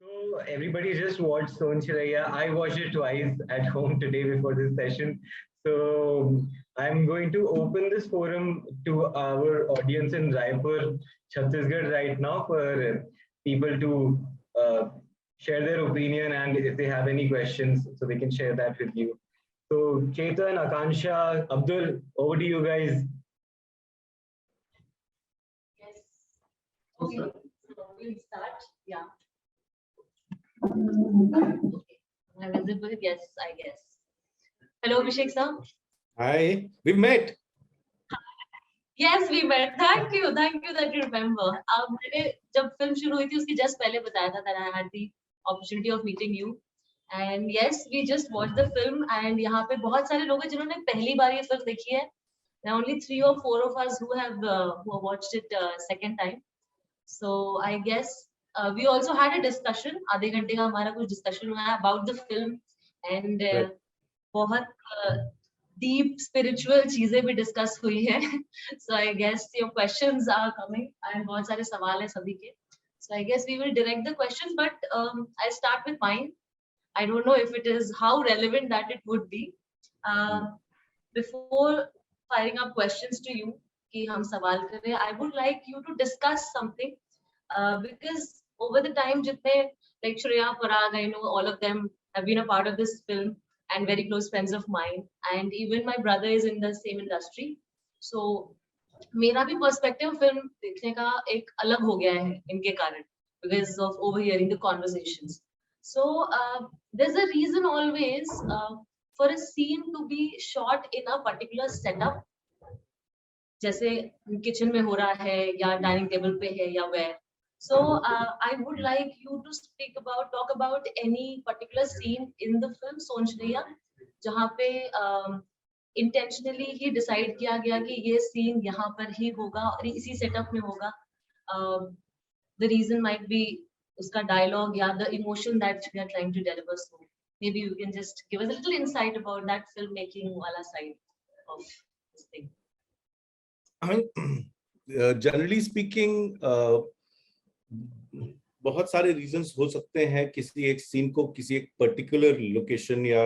So everybody just watched Sonchiriya. I watched it twice at home today before this session. So I'm going to open this forum to our audience in Raipur, Chhattisgarh right now for people to share their opinion and if they have any questions, so they can share that with you. So Chetan, Akansha, Abdul, over to you guys. Yes. Okay. So we'll start. Yeah. Okay. Am I visible? Yes, I guess. Hello, Abhishek sir. Hi, we met. Yes, we met. Thank you that you remember. मैंने जब film शुरू हुई थी उसके just पहले बताया था that I had the opportunity of meeting you. And yes, we just watched the film and यहाँ पे बहुत सारे लोग हैं जिन्होंने पहली बार ये फिल्म देखी है. There are only 3 or 4 of us who have watched it second time. So I guess we also had a discussion. आधे घंटे का हमारा कुछ discussion हुआ है about the film and बहुत deep spiritual चीजें भी discuss हुई है. So I guess your questions are coming and बहुत सारे सवाल हैं सभी के. So I guess we will direct the questions, but I'll start with mine. I don't know if it is how relevant that it would be. Before firing up questions to you, कि हम सवाल करें, I would like you to discuss something because over the time जितने like Shreya, Parag, I know all of them have been a part of this film and very close friends of mine, and even my brother is in the same industry. So मेरा भी perspective film देखने का एक अलग हो गया है इनके कारण because of overhearing the conversations. So there's a reason always for a scene to be shot in a particular setup. जैसे किचन में हो रहा है या डाइनिंग टेबल पे है या where. So I would like you to talk about any particular scene in the film Sonchiriya जहाँ पे intentionally ही decide किया गया कि ये scene यहाँ पर ही होगा और इसी setup में होगा. The reason might be उसका dialogue या the emotion that we are trying to deliver. So maybe you can just give us a little insight about that filmmaking wala side of this thing. I mean, generally speaking, बहुत सारे reasons हो सकते हैं किसी एक scene को किसी एक particular location या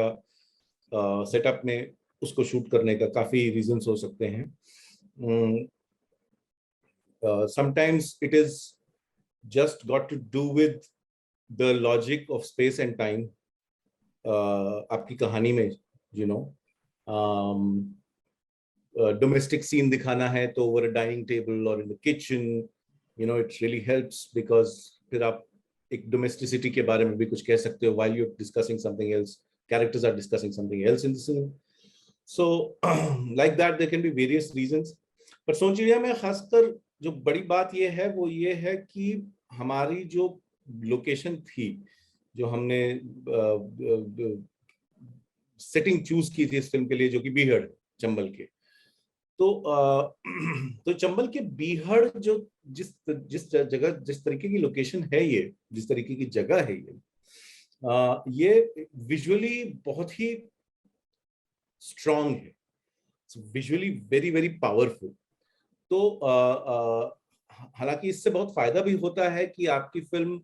setup में उसको shoot करने का काफी reasons हो सकते हैं. Sometimes it is just got to do with the logic of space and time. आपकी कहानी में, you know, domestic scene दिखाना है तो over a dining table or in the kitchen, you know, it really helps because फिर आप एक domesticity के बारे में भी कुछ कह सकते हो while you're discussing something else. Characters are discussing something else in the scene. So like that there can be various reasons. But सोंचिरिया में खासकर जो बड़ी बात ये है वो ये है कि हमारी जो लोकेशन थी जो हमने सेटिंग चूज की थी इस फिल्म के लिए जो कि बीहड़ चंबल के तो चंबल के बीहड़ जो जिस जगह जिस तरीके की लोकेशन है ये जिस तरीके की जगह है ये विजुअली बहुत ही स्ट्रॉन्ग है विजुअली वेरी वेरी पावरफुल. तो हालांकि इससे बहुत फायदा भी होता है कि आपकी फिल्म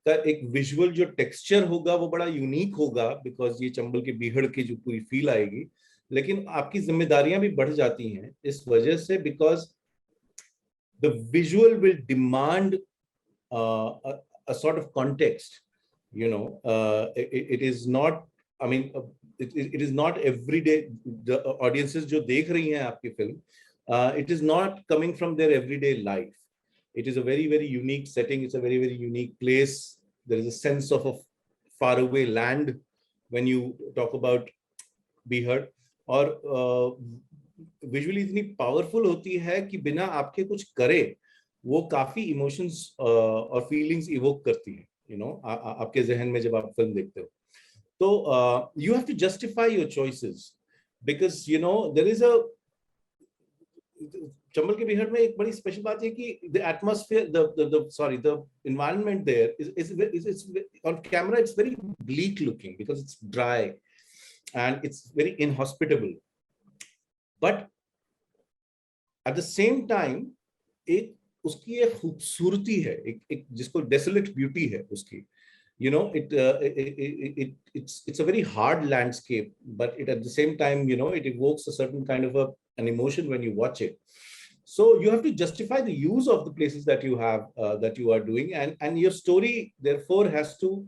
का एक विजुअल जो टेक्सचर होगा वो बड़ा यूनिक होगा बिकॉज ये चंबल के बीहड़ की जो पूरी फील आएगी. लेकिन आपकी जिम्मेदारियां भी बढ़ जाती हैं इस वजह से because the visual will demand a sort of context, you know. It is not, I mean, it is not every day the audiences जो देख रही हैं आपकी film, it is not coming from their everyday life. It is a very very unique setting. It's a very very unique place. There is a sense of a faraway land when you talk about Bihar. और visually इतनी powerful होती है कि बिना आपके कुछ करे वो काफी इमोशंस और फीलिंग्स इवोक करती है, यू नो, आपके जहन में जब आप फिल्म देखते हो. तो you have to justify your choices because you know there is a Chambal के बिहार में एक बड़ी स्पेशल बात है कि the atmosphere the environment there is on camera it's very bleak looking because it's dry and it's very inhospitable, but at the same time एक उसकी एक खूबसूरती है, एक जिसको desolate beauty है उसकी, it's a very hard landscape, but it at the same time, it evokes a certain kind of an emotion when you watch it. So you have to justify the use of the places that you have, that you are doing, and your story therefore has to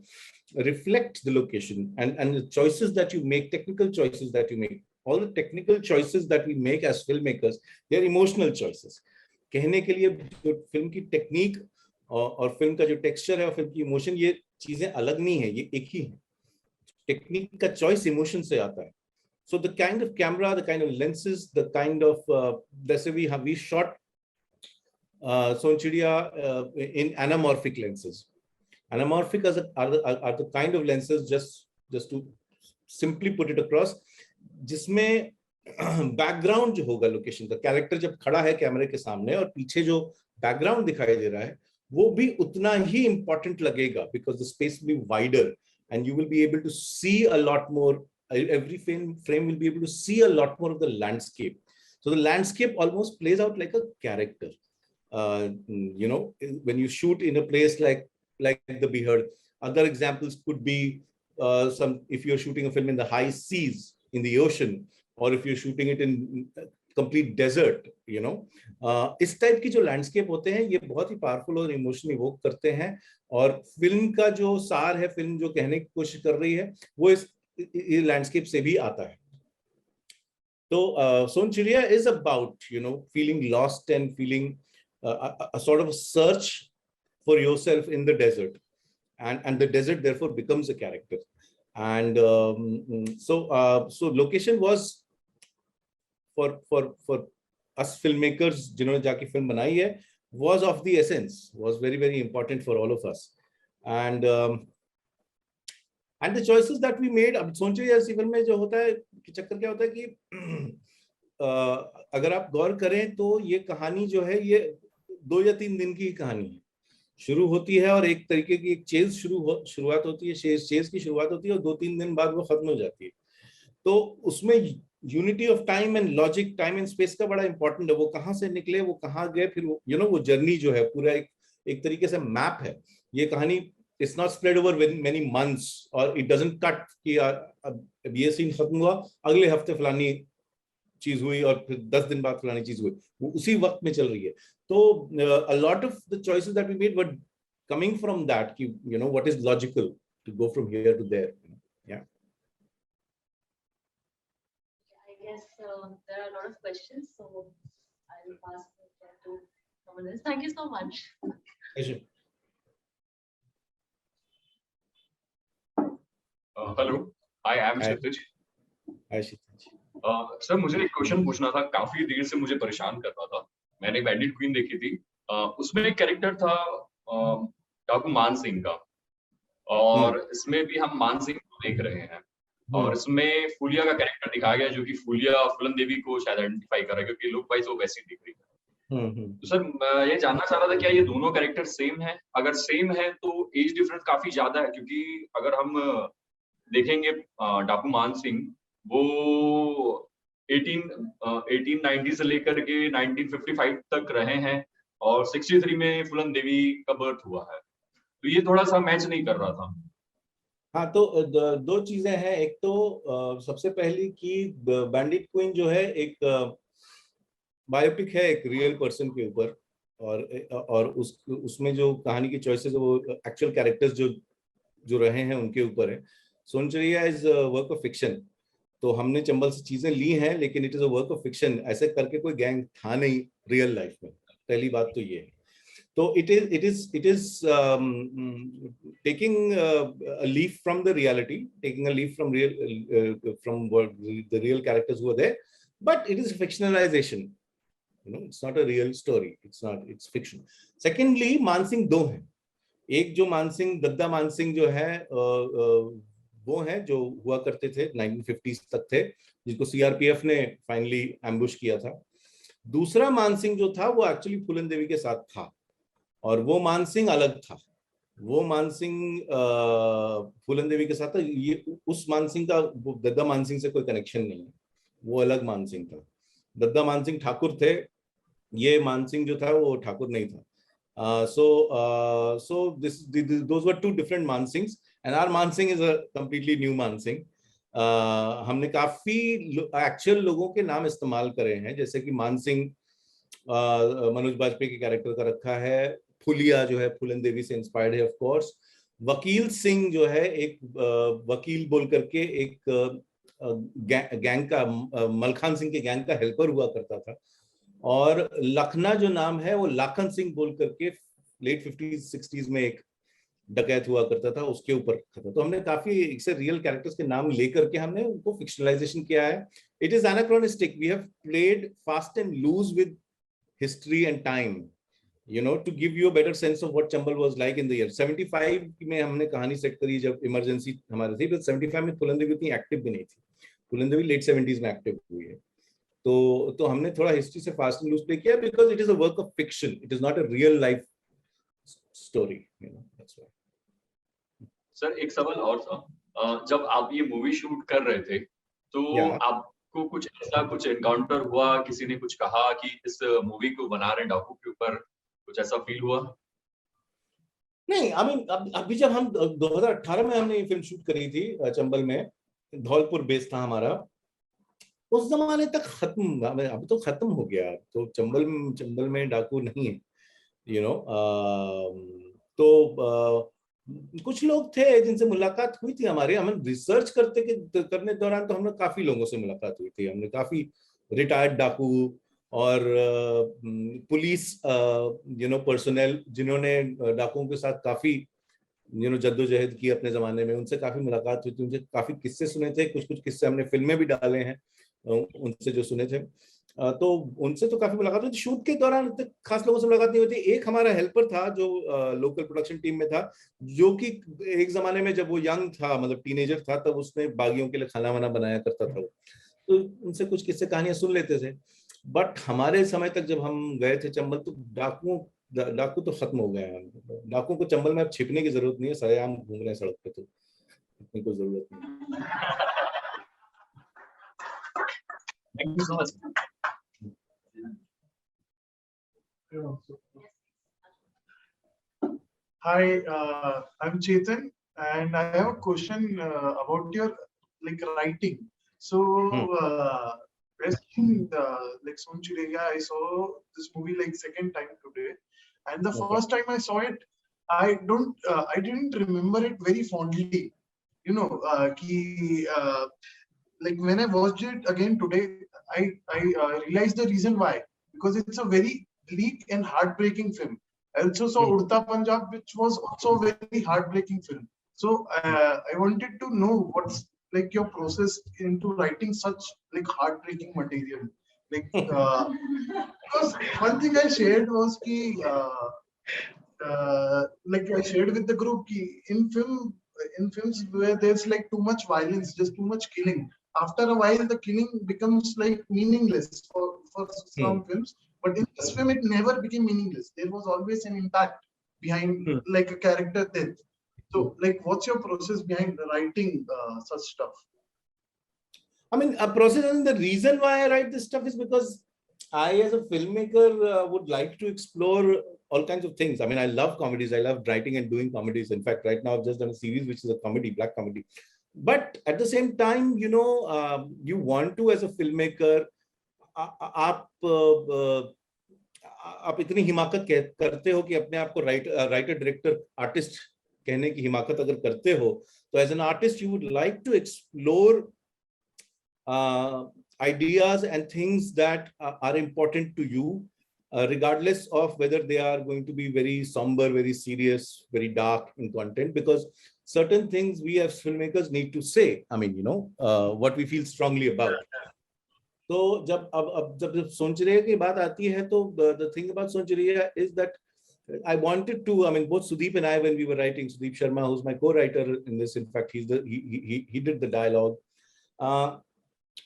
reflect the location and the choices that you make, technical choices that you make. All the technical choices that we make as filmmakers, they are emotional choices. कहने के लिए जो film की technique और film का जो texture है और फिल्म की इमोशन, ये चीजें अलग नहीं है, ये एक ही है. टेक्निक का चॉइस इमोशन से आता है. So the kind of camera, the kind of lenses, the kind of let's say we shot Sonchiriya in anamorphic lenses. Anamorphic are the kind of lenses, just to simply put it across, जिसमें background जो होगा location का, character जब खड़ा है कैमरे के सामने और पीछे जो बैकग्राउंड दिखाई दे रहा है वो भी उतना ही इंपॉर्टेंट लगेगा, because the space will be wider and you will be able to see a lot more. Every frame will be able to see a lot more of the landscape. So the landscape almost plays out like a character. When you shoot in a place like the Bihar, other examples could be if you're shooting a film in the high seas, in the ocean, or if you're shooting it in complete desert, इस type की जो landscape होते हैं ये बहुत ही powerful और emotion evoke करते हैं. और फिल्म का जो सार है, फिल्म जो कहने की कोशिश कर रही है, वो इस लैंडस्केप से भी आता है. तो Sonchiriya is about feeling lost and feeling a sort of a search for yourself in the desert, and the desert therefore becomes a character. And so location was for us filmmakers जिन्होंने जाके film बनाई है, was of the essence, was very very important for all of us. And the choices that we made, अब Sonchiriya film में जो होता है कि चक्कर क्या होता है कि अगर आप गौर करें तो ये कहानी जो है ये 2 या 3 दिन की कहानी है. शुरू होती है और एक तरीके की एक चेज शुरुआत होती है, चेज की शुरुआत होती है और 2-3 दिन बाद वो खत्म हो जाती है. तो उसमें unity of time and logic, time and space का बड़ा इंपॉर्टेंट है. वो कहाँ से निकले, वो कहाँ गए, फिर वो जर्नी जो है पूरा एक तरीके से मैप है. ये कहानी it's not spread over many months, or it doesn't cut कि अब ये सीन खत्म हुआ, अगले हफ्ते फलानी चीज हुई और फिर 10 दिन बाद फलानी चीज हुई, वो उसी वक्त में चल रही है. तो a lot of the choices that we made were coming from that कि what is logical to go from here to there. Yeah. I guess there are a lot of questions, so I will pass it to someone else. Thank you so much. Pleasure. Hello, I am Kshitij. Hi Kshitij. Sir मुझे एक question पूछना था, काफी देर से मुझे परेशान कर रहा था. मैंने बैंडिट क्वीन देखी थी, उसमें एक कैरेक्टर था डाकू मान सिंह का, और इसमें भी हम मान सिंह को देख रहे हैं, और इसमें फूलिया का कैरेक्टर दिखाया गया जो कि फूलिया फूलन देवी को शायद आइडेंटिफाई कर रहा है क्योंकि लुक वाइज वो वैसी दिख रही है. तो सर मैं ये जानना चाह रहा था क्या ये दोनों कैरेक्टर सेम है? अगर सेम है तो एज डिफरेंस काफी ज्यादा है, क्योंकि अगर हम देखेंगे डाकू मान सिंह वो 1890 से लेकर के 1955 तक रहे हैं और 63 में फूलन देवी का बर्थ हुआ है, तो ये थोड़ा सा मैच नहीं कर रहा था. हाँ, तो दो चीजें हैं. एक तो सबसे पहली कि बैंडिट क्वीन जो है एक बायोपिक है एक रियल पर्सन के ऊपर, और उसमें जो कहानी की चॉइसेस है वो एक्चुअल कैरेक्टर्स जो रहे हैं उनके ऊपर है. Soncharia is work of fiction. तो हमने चंबल से चीजें ली हैं, लेकिन it is a work of fiction. ऐसे करके कोई गैंग था नहीं रियल लाइफ में. पहली बात तो ये है. तो it is taking a leaf from the reality, taking a leaf from the real characters who are there, but it is fictionalization. It's not a real story. It's fiction. Secondly, Mansingh दो हैं. एक जो मानसिंह दद्दा मानसिंह जो है वो है जो हुआ करते थे 1950s तक थे, जिसको सीआरपीएफ ने फाइनली एम्बुश किया था. दूसरा मानसिंह जो था वो एक्चुअली फूलन देवी के साथ था, और वो मानसिंह अलग था. वो मानसिंह फूलन देवी के साथ था. ये उस मानसिंह का दद्दा मानसिंह से कोई कनेक्शन नहीं है, वो अलग मानसिंह था. दद्दा मानसिंह ठाकुर थे, ये मानसिंह जो था वो ठाकुर नहीं था. So those were two different Mansings, and our Mansing is a completely new Mansing. हमने काफी एक्चुअल लोगों के नाम इस्तेमाल करे हैं, जैसे कि मानसिंह मनोज बाजपेयी के कैरेक्टर का रखा है, फुलिया जो है फूलन देवी से इंस्पायर्ड है ऑफ कोर्स, वकील सिंह जो है एक वकील बोल करके एक गैंग का, मलखान सिंह के गैंग का हेल्पर हुआ करता था, और लखना जो नाम है वो लाखन सिंह बोल करके लेट 50s 60s में एक डकैत हुआ करता था, उसके ऊपर रखा था। तो हमने काफी से रियल कैरेक्टर्स के नाम लेकर के हमने उनको फिक्शनलाइजेशन किया है. It is anachronistic. We have played fast and loose with history and time, you know, to give you a better sense of what Chambal was like in the year 75 में हमने कहानी सेट करी जब emergency हमारे थी, but 75 में फूलन देवी उतनी active भी नहीं थी. फूलन देवी लेट 70s में एक्टिव हुई है. तो हमने थोड़ा हिस्ट्री से फास्ट एंड लूज प्ले किया, because it is a work of fiction, it is not a real life story, you know, that's why. Sir एक सवाल और था, जब आप ये मूवी शूट कर रहे थे तो आपको कुछ ऐसा कुछ एनकाउंटर हुआ, किसी ने कुछ कहा कि इस मूवी को बना रहे डाकू के ऊपर, कुछ ऐसा फील हुआ? नहीं, आई मीन अभी जब हम 2018 में हमने ये फिल्म शूट करी थी चंबल में, धौलपुर बेस था हमारा, उस जमाने तक खत्म, अब तो खत्म हो गया, तो चंबल में डाकू नहीं है, यू नो. तो कुछ लोग थे जिनसे मुलाकात हुई थी हमारे, हमें रिसर्च करने दौरान तो हमने काफी लोगों से मुलाकात हुई थी. हमने काफी रिटायर्ड डाकू और पुलिस यू नो पर्सनल जिन्होंने डाकुओं के साथ काफी यू नो जद्दोजहद की अपने जमाने में, उनसे काफी मुलाकात हुई थी. उनसे काफी किस्से सुने थे, कुछ किस्से हमने फिल्में भी डाले हैं उनसे जो सुने थे. तो उनसे तो काफी मुलाकात हुई थी. शूट के दौरान खास लोगों से मुलाकात नहीं हुई थी. एक हमारा हेल्पर था जो लोकल प्रोडक्शन टीम में था, जो कि एक जमाने में जब वो यंग था, मतलब टीनेजर था, तब उसने बागियों के लिए खाना वाना बनाया करता था. तो उनसे कुछ किस्से कहानियां सुन लेते थे. बट हमारे समय तक जब हम गए थे चंबल, तो डाकू तो खत्म हो गए हैं. डाकू को चंबल में अब छिपने की जरूरत नहीं है, सरेआम घूम रहे हैं सड़क पे, तो इतनी कोई जरूरत नहीं. Thank you so much. Hi, I'm Chetan, and I have a question about your writing. So, like Sonchiriya, I saw this movie second time today, and the first time I saw it, I didn't remember it very fondly. You know, when I watched it again today, I realized the reason why, because it's a very bleak and heartbreaking film. I also saw Udta Punjab, which was also a very heartbreaking film. So I wanted to know what's your process into writing such heartbreaking material. Because one thing I shared was I shared with the group in films where there's too much violence, just too much killing. After a while, the killing becomes meaningless for some films. But in this film, it never became meaningless. There was always an impact behind a character death. So, what's your process behind writing such stuff? I mean, a process, and the reason why I write this stuff is because I, as a filmmaker, would like to explore all kinds of things. I mean, I love comedies. I love writing and doing comedies. In fact, right now I've just done a series which is a comedy, black comedy. But at the same time, you know, you want to, as a filmmaker, आप इतनी हिमाकत करते हो कि अपने आप को writer director artist कहने की हिमाकत अगर करते हो, तो as an artist you would like to explore ideas and things that are important to you, regardless of whether they are going to be very somber, very serious, very dark in content, because certain things we as filmmakers need to say. I mean, you know, what we feel strongly about. तो जब सोनचिरिया की बात आती है, तो the thing about Sonchiriya is that I wanted to, I mean, both Sudeep and I, when we were writing, Sudeep Sharma, who's my co-writer in this, in fact, he did the dialogue.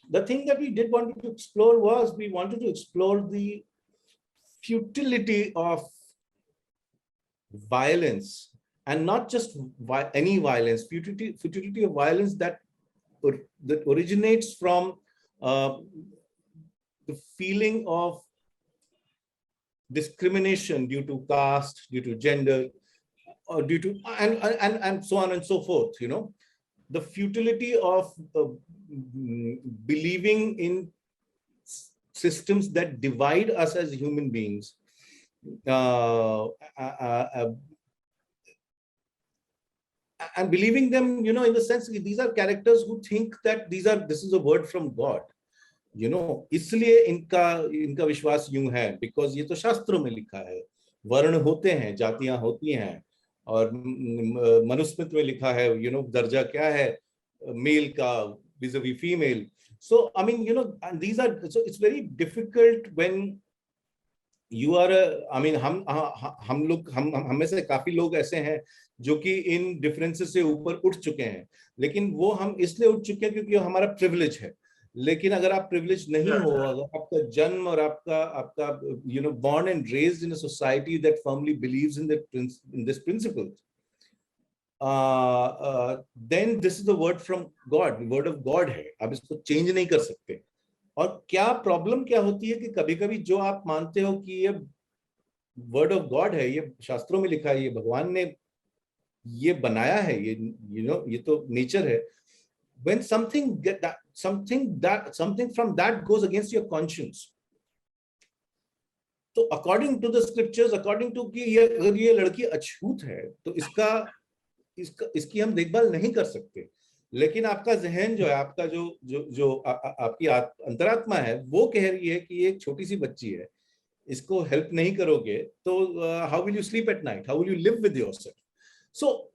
The thing that we did want to explore was, we wanted to explore the futility of violence, and not just any violence, futility of violence that originates from the feeling of discrimination due to caste, due to gender, or due to and so on and so forth. You know, the futility of believing in systems that divide us as human beings. And believing them, you know, in the sense that these are characters who think that this is a word from God, you know, इसलिए इनका विश्वास यूं है, because ये तो शास्त्रों में लिखा है, वर्ण होते हैं, जातियां होती हैं, और मनुस्मृति में लिखा है, you know, दर्जा क्या है मेल का vis-a-vis female. So I mean, you know, and these are, so it's very difficult when you are I mean, हम में से काफी लोग ऐसे हैं जो कि इन डिफरेंसेस से ऊपर उठ चुके हैं, लेकिन वो हम इसलिए उठ चुके हैं क्योंकि हमारा प्रिविलेज है. लेकिन अगर आप प्रिविलेज नहीं हो, अगर आपका जन्म और आपका you know, born and raised in a society that firmly believes in this principle, then this is the word from God, word of God है, आप इसको चेंज नहीं कर सकते. और क्या प्रॉब्लम क्या होती है कि कभी-कभी जो आप मानते हो कि ये वर्ड ऑफ गॉड है, ये शास्त्रों में लिखा है, ये भगवान ने ये बनाया है, ये you know, ये तो नेचर है, when something from that goes against your conscience, तो according to the scriptures, according to कि ये अगर ये लड़की अछूत है तो इसकी हम देखभाल नहीं कर सकते. लेकिन आपका जहन जो है, आपका जो आपकी अंतरात्मा है, वो कह रही है कि एक छोटी सी बच्ची है, इसको हेल्प नहीं करोगे तो how will you sleep at night, how will you live with yourself? So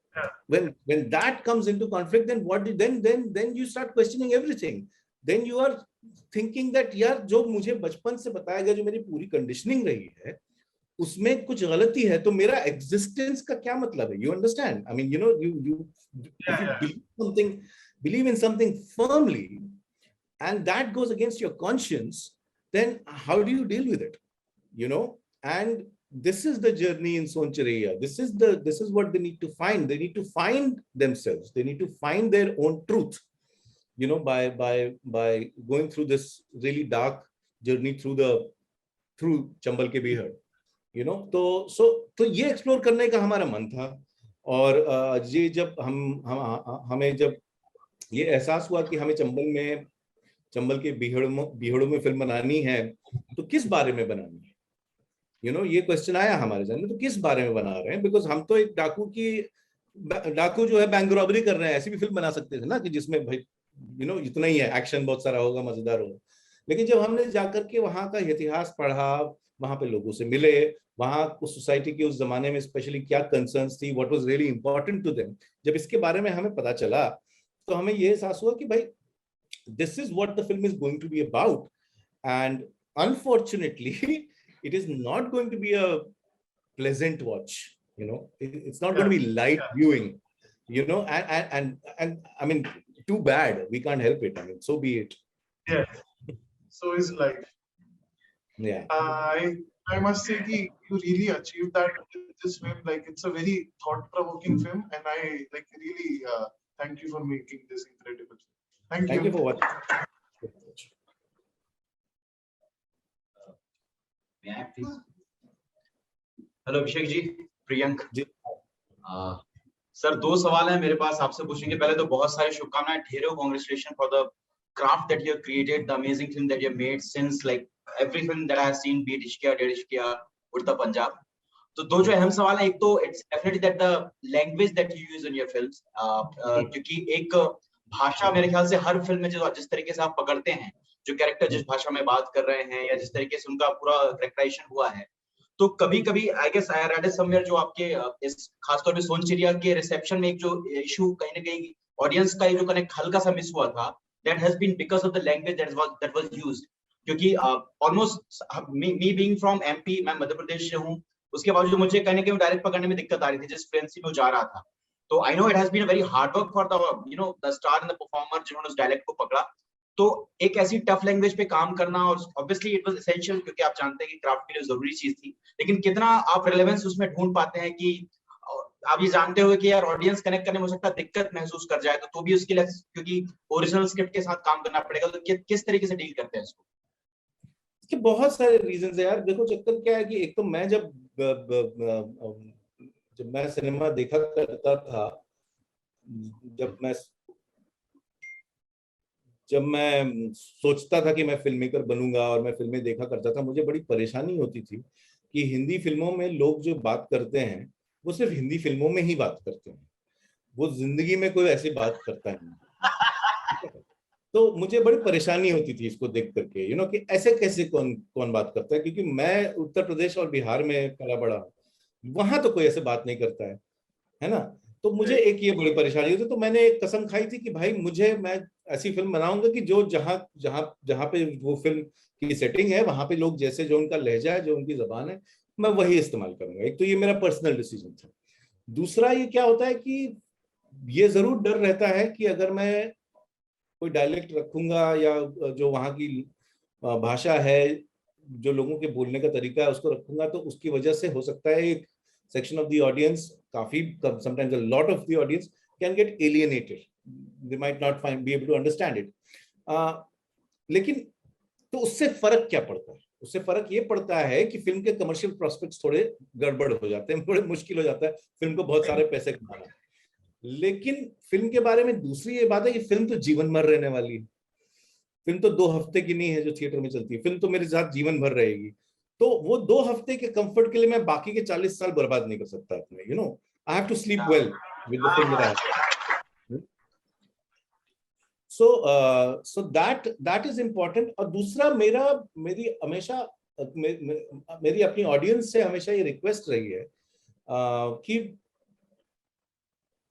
when that comes into conflict, then then you start questioning everything. Then you are thinking that यार जो मुझे बचपन से बताया गया, जो मेरी पूरी कंडीशनिंग रही है, उसमें कुछ गलती है, तो मेरा एग्जिस्टेंस का क्या मतलब है? You understand? I mean, you know, you believe in something firmly, and that goes against your conscience, then how do you deal with it? You know, and this is the journey in Sonchiriya. This is what they need to find. They need to find themselves. They need to find their own truth, you know, by going through this really dark journey through Chambal ke Bihar, you know. तो ये explore करने का हमारा मन था. और ये जब हमें जब ये एहसास हुआ कि हमें चंबल के बीहड़ों में फिल्म बनानी है, तो किस बारे में बनानी है, you know, ये क्वेश्चन आया हमारे जहन में, तो किस बारे में बना रहे हैं? बिकॉज हम तो एक डाकू जो है बैंक रॉबरी कर रहे हैं, ऐसी भी फिल्म बना सकते थे ना, कि जिसमें भाई you know, इतना ही है, एक्शन बहुत सारा होगा, मजेदार होगा. लेकिन जब हमने जाकर के वहां का इतिहास पढ़ा, वहां पे लोगों से मिले, वहां उस सोसाइटी की उस जमाने में स्पेशली क्या कंसर्न्स थी, what was really important to them, जब इसके बारे में हमें पता चला, तो हमें ये एहसास हुआ कि भाई this is what the film is going to be about. And unfortunately it is not going to be a pleasant watch, you know. It's not going to be light viewing, you know, and I mean, too bad, we can't help it. I mean, so be it. Yeah, so is life. Yeah. I must say that you really achieved that with this film. Like, it's a very thought-provoking film, and I like really thank you for making this incredible film. Thank you for watching. May I please? Hello Abhishek ji, Priyank ji. Sir, दो सवाल हैं मेरे पास, आपसे पूछेंगे. पहले तो बहुत सारी शुभकामनाएं, ढेरों congratulation for the craft that you have created, the amazing film that you have made since like every film that I have seen, be it Ishqiya, Dead Ishqiya, Udta Punjab. तो दो जो अहम सवाल है, एक तो it's definitely that the language that you use in your films, क्योंकि एक भाषा मेरे ख्याल से हर फिल्म में जिस तरीके से आप पकड़ते हैं, जो कैरेक्टर जिस भाषा में बात कर रहे हैं, या जिस तरीके से उनका पूरा कैरेक्टराइजेशन हुआ है, तो कभी-कभी I guess I read somewhere जो आपके इस खासतौर पे सोनचिरिया के रिसेप्शन में एक जो इशू कहीं ना कहीं ऑडियंस का जो कनेक्ट हल्का सा मिस हुआ था, that has been because of the language that was used. क्योंकि almost me being from MP, मैं मध्य प्रदेश से हूँ, उसके बावजूद मुझे कहीं ना कहीं डायरेक्ट पकड़ने में दिक्कत आ रही थी जिस फ्लुएंसी में जा रहा था. तो I know it has been a very hard work for the the star and the performer जिन्होंने उस डायलेक्ट को पकड़ा. तो एक ऐसी टफ लैंग्वेज पे काम करना, और ऑब्वियसली इट वाज एसेंशियल, क्योंकि आप जानते हैं कि क्राफ्ट के लिए जरूरी चीज थी, लेकिन कितना आप रिलेवेंस उसमें ढूंढ पाते हैं कि आप ये जानते हो कि यार ऑडियंस कनेक्ट करने में हो सकता है दिक्कत महसूस कर जाए, तो भी उसके लिए क्योंकि ओरिजिनल स्क्रिप्ट के साथ काम करना पड़ेगा, तो किस तरीके से डील करते हैं इसको? इसके बहुत सारे रीजंस है यार। देखो चक्कर क्या है कि एक तो मैं जब मैं सिनेमा देखा करता था, जब मैं सोचता था कि मैं फिल्म मेकर बनूंगा और मैं फिल्में देखा करता था, मुझे बड़ी परेशानी होती थी कि हिंदी फिल्मों में लोग जो बात करते हैं वो सिर्फ हिंदी फिल्मों में ही बात करते हैं, वो जिंदगी में कोई ऐसी बात करता नहीं। तो मुझे बड़ी परेशानी होती थी इसको देख करके, कि ऐसे कैसे कौन कौन बात करता है, क्योंकि मैं उत्तर प्रदेश और बिहार में पला बड़ा, वहां तो कोई ऐसे बात नहीं करता है ना। तो मुझे एक ये बड़ी परेशानी होती, तो मैंने एक कसम खाई थी कि भाई मैं ऐसी फिल्म बनाऊंगा कि जो जहां जहां जहां पे वो फिल्म की सेटिंग है, वहां पे लोग जैसे, जो उनका लहजा है, जो उनकी जबान है, मैं वही इस्तेमाल करूंगा। एक तो ये मेरा पर्सनल डिसीजन था। दूसरा ये क्या होता है कि ये जरूर डर रहता है कि अगर मैं कोई डायलेक्ट रखूंगा या जो वहाँ की भाषा है, जो लोगों के बोलने का तरीका है, उसको रखूंगा, तो उसकी वजह से हो सकता है एक सेक्शन ऑफ द ऑडियंस, काफी sometimes a lot of the audience can get alienated, they might not be able to understand it. लेकिन तो उससे फर्क क्या पड़ता है? उससे फर्क ये पड़ता है कि फिल्म के कमर्शियल प्रोस्पेक्ट्स थोड़े गड़बड़ हो जाते हैं, थोड़े मुश्किल हो जाता है फिल्म को बहुत सारे पैसे कमाना। लेकिन फिल्म के बारे में दूसरी ये बात है कि फिल्म तो जीवन भर रहने वाली है। फिल्म तो 2 हफ्ते की नहीं है जो थिएटर में चलती है, फिल्म तो मेरे साथ जीवन भर रहेगी। तो वो 2 हफ्ते के कंफर्ट के लिए मैं बाकी के 40 साल बर्बाद नहीं कर सकता अपने, I have to sleep well with the film that I have. So that is important. और दूसरा मेरी हमेशा मेरी अपनी ऑडियंस से हमेशा ये रिक्वेस्ट रही है कि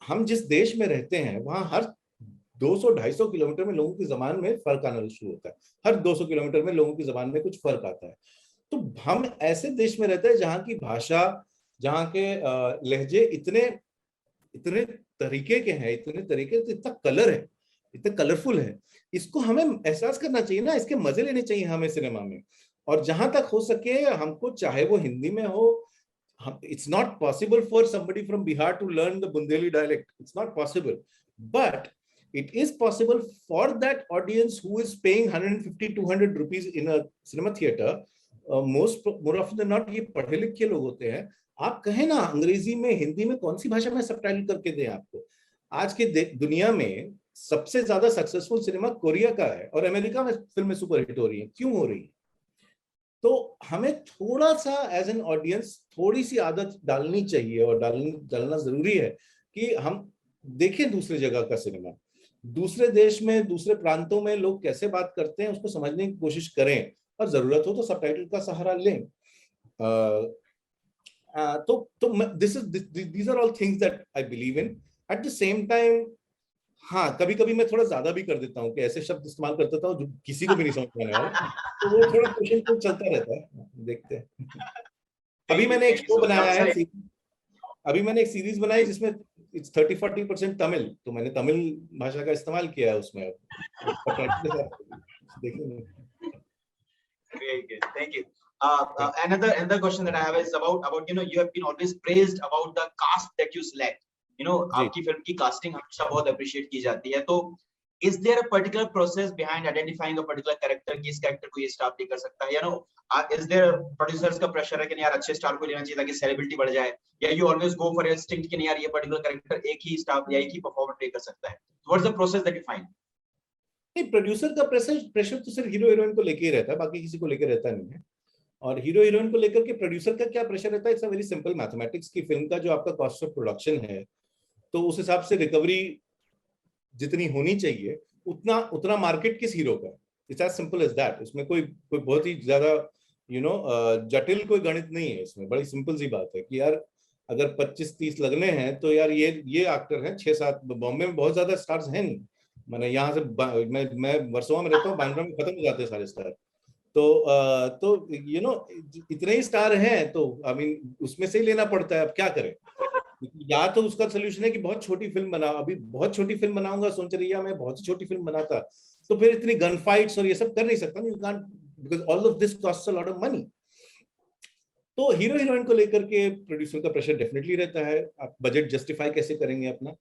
हम जिस देश में रहते हैं वहां हर 200-250 किलोमीटर में लोगों की जबान में फर्क आना शुरू होता है। हर 200 किलोमीटर में लोगों की जबान में कुछ फर्क आता है। तो हम ऐसे देश में रहते हैं जहाँ की भाषा, जहाँ के लहजे इतने तरीके के हैं, इतना कलर है, इतने कलरफुल है। इसको हमें एहसास करना चाहिए ना, इसके मजे लेने चाहिए हमें सिनेमा में। और जहां तक हो सके हमको, चाहे वो हिंदी में हो, it's not possible for somebody from Bihar to learn the Bundeli dialect. It's not possible. But it is possible for that audience who is paying 150-200 rupees in a cinema theater. More often than not, ये पढ़े लिखे लोग होते हैं। आप कहें ना अंग्रेजी में, हिंदी में, कौन सी भाषा में सबटाइटल करके दें आपको। आज के दुनिया में सबसे ज्यादा सक्सेसफुल सिनेमा कोरिया का है और अमेरिका में फिल्में सुपरहिट हो रही हैं। क्यों हो रही है? तो हमें थोड़ा सा एज एन ऑडियंस थोड़ी सी आदत डालनी चाहिए, और डालना जरूरी है कि हम देखें दूसरे जगह का सिनेमा, दूसरे देश में, दूसरे प्रांतों में लोग कैसे बात करते हैं, उसको समझने की कोशिश करें, और जरूरत हो तो सबटाइटल का सहारा लें। तो these are all things that I believe in. At the same time, हाँ, कभी कभी मैं थोड़ा ज्यादा भी कर देता हूँ कि ऐसे शब्द इस्तेमाल कर देता हूँ जो किसी को भी नहीं समझ में आने वाला, तो वो थोड़ा क्वेश्चन तो चलता रहता है, देखते हैं। अभी मैंने एक शो बनाया है, अभी मैंने एक सीरीज बनाई जिसमें 30-40% तमिल, तो मैंने तमिल भाषा का इस्तेमाल किया है उसमें। देखेंगे। Great, thank you. Another question that I have is about you have been always praised about the cast that you select. आपकी फिल्म की कास्टिंग हमेशा बहुत अप्रिशिएट की जाती है। तो is there a particular process behind identifying a particular character कि इस कैरेक्टर को ये स्टार प्ले कर सकता है? Is there producers का प्रेशर है कि यार अच्छे स्टार को लेना चाहिए ताकि सेलिब्रिटी बढ़ जाए, या you always go for a instinct कि नहीं यार ये पर्टिकुलर कैरेक्टर एक ही स्टार या एक ही परफॉर्मर प्ले कर सकता है? What's the process that you find? नहीं, प्रोड्यूसर का प्रेशर तो सिर्फ हीरो हीरोइन को लेके ही रहता है, बाकी किसी को लेके रहता नहीं है। और हीरो हीरोइन को लेकर के प्रोड्यूसर का क्या प्रेशर रहता है? It's a very simple mathematics की फिल्म का जो आपका कॉस्ट ऑफ प्रोडक्शन है, तो उस हिसाब से रिकवरी जितनी होनी चाहिए उतना मार्केट किस हीरो का। It's as simple as that. इसमें कोई बहुत ही ज्यादा जटिल कोई गणित नहीं है। इसमें बड़ी सिंपल सी बात है कि यार अगर 25-30 लगने हैं तो यार ये एक्टर हैं 6-7। बॉम्बे में बहुत ज्यादा स्टार्स हैं नहीं, मैंने यहाँ से मैं वर्सोवा में रहता हूँ, बांद्रा में खत्म हो जाते हैं सारे स्टार। तो इतने ही स्टार हैं, तो आई मीन उसमें से ही लेना पड़ता है। अब क्या करें? या तो उसका सोल्यूशन है कि बहुत छोटी फिल्म बनाओ। अभी बहुत छोटी फिल्म बनाऊंगा, सोनचरिया में बहुत छोटी फिल्म बनाता, तो फिर इतनी गन फाइट्स और ये सब कर नहीं सकता। You can't, because all of this costs a lot of money. तो हीरो हीरोइन को लेकर के प्रोड्यूसर का प्रेशर डेफिनेटली रहता है। आप बजट जस्टिफाई कैसे करेंगे अपना?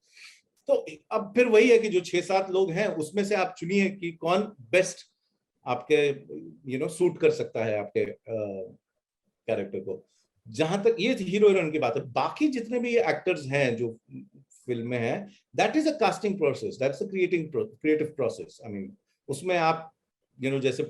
तो अब फिर वही है कि जो 6-7 लोग हैं उसमें से आप चुनिए कि कौन बेस्ट आपके सूट कर सकता है आपके कैरेक्टर को। जहां तक ये हीरो हीरोइन की बात है, बाकी जितने भी एक्टर्स हैं जो फिल्म में हैं, that is a casting process, that's a creative process. I mean उसमें आप जैसे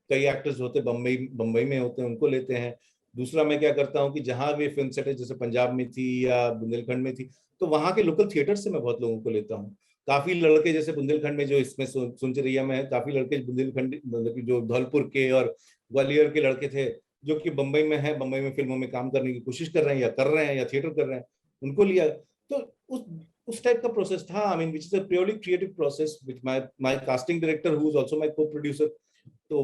कई एक्टर्स होते बम्बई में होते हैं, उनको लेते हैं। दूसरा मैं क्या करता हूँ कि जहां भी फिल्म सेट है, जैसे पंजाब में थी या बुंदेलखंड में थी, तो वहां के लोकल थिएटर से मैं बहुत लोगों को लेता हूँ। काफी लड़के जैसे बुंदेलखंड में जो इसमें सोनचरिया में है, काफी लड़के बुंदेलखंड मतलब जो धौलपुर के और ग्वालियर के लड़के थे जो कि बम्बई में है, बम्बई में फिल्मों में काम करने की कोशिश कर रहे हैं या कर रहे हैं या थिएटर कर रहे हैं, उनको लिया। तो उस टाइप का प्रोसेस था। I mean which is a purely creative process with my casting director who is also my co producer. तो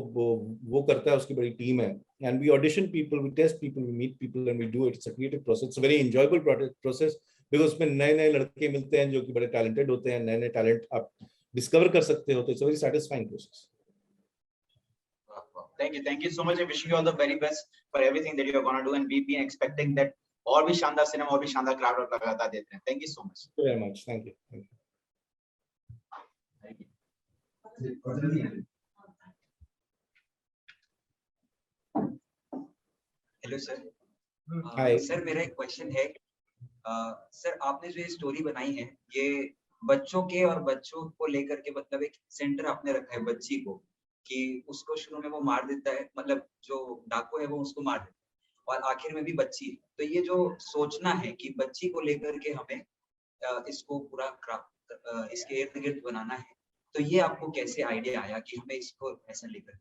वो करता है, उसकी बड़ी टीम है। And we audition people, we test people, we meet people and we do it. It's a creative process, it's a very enjoyable process, because उसमें नए नए लड़के मिलते हैं जो कि बड़े टैलेंटेड होते हैं, नए नए टैलेंट आप डिस्कवर कर सकते हो। तो it's a very satisfying process. Thank you so much. I wish you all the very best for everything that you're gonna do, and we've been expecting that और भी शानदार सिनेमा और भी शानदार क्राउड और लगातार देते हैं। Thank you so much. Thank you very much. Thank you. Hello sir. Hi. Sir मेरा एक क्वेश्चन है। सर आपने जो ये स्टोरी बनाई है, ये बच्चों के और बच्चों को लेकर के मतलब एक सेंटर आपने रखा है बच्ची को, कि उसको शुरू में वो मार देता है, मतलब जो डाकू है वो उसको मार देता है और आखिर में भी बच्ची है। तो ये जो सोचना है कि बच्ची को लेकर के हमें इसको पूरा क्राफ्ट इसके इर्द गिर्द बनाना है, तो ये आपको कैसे आइडिया आया कि हमें इसको ऐसा लेकर?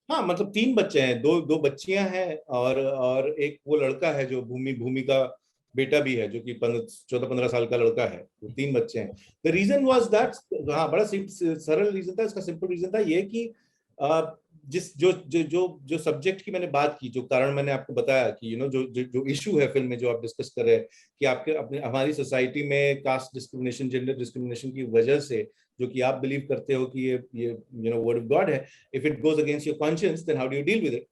हाँ, मतलब 3 बच्चे हैं, दो बच्चियां हैं और एक वो लड़का है जो भूमि का बेटा भी है, जो कि 14-15 साल का लड़का है। तो 3 बच्चे हैं। द रीजन वाज दैट, हाँ, बड़ा सरल रीजन था। इसका सिंपल रीजन था ये कि जिस जो जो जो जो सब्जेक्ट की मैंने बात की, जो कारण मैंने आपको बताया कि जो इशू है फिल्म में, जो आप डिस्कस कर रहे हैं कि आपके हमारी सोसाइटी में कास्ट डिस्क्रिमिनेशन, जेंडर डिस्क्रिमिनेशन की वजह से, जो कि आप बिलीव करते हो कि ये वर्ड ऑफ गॉड है, if it goes against your conscience then how do you deal with it.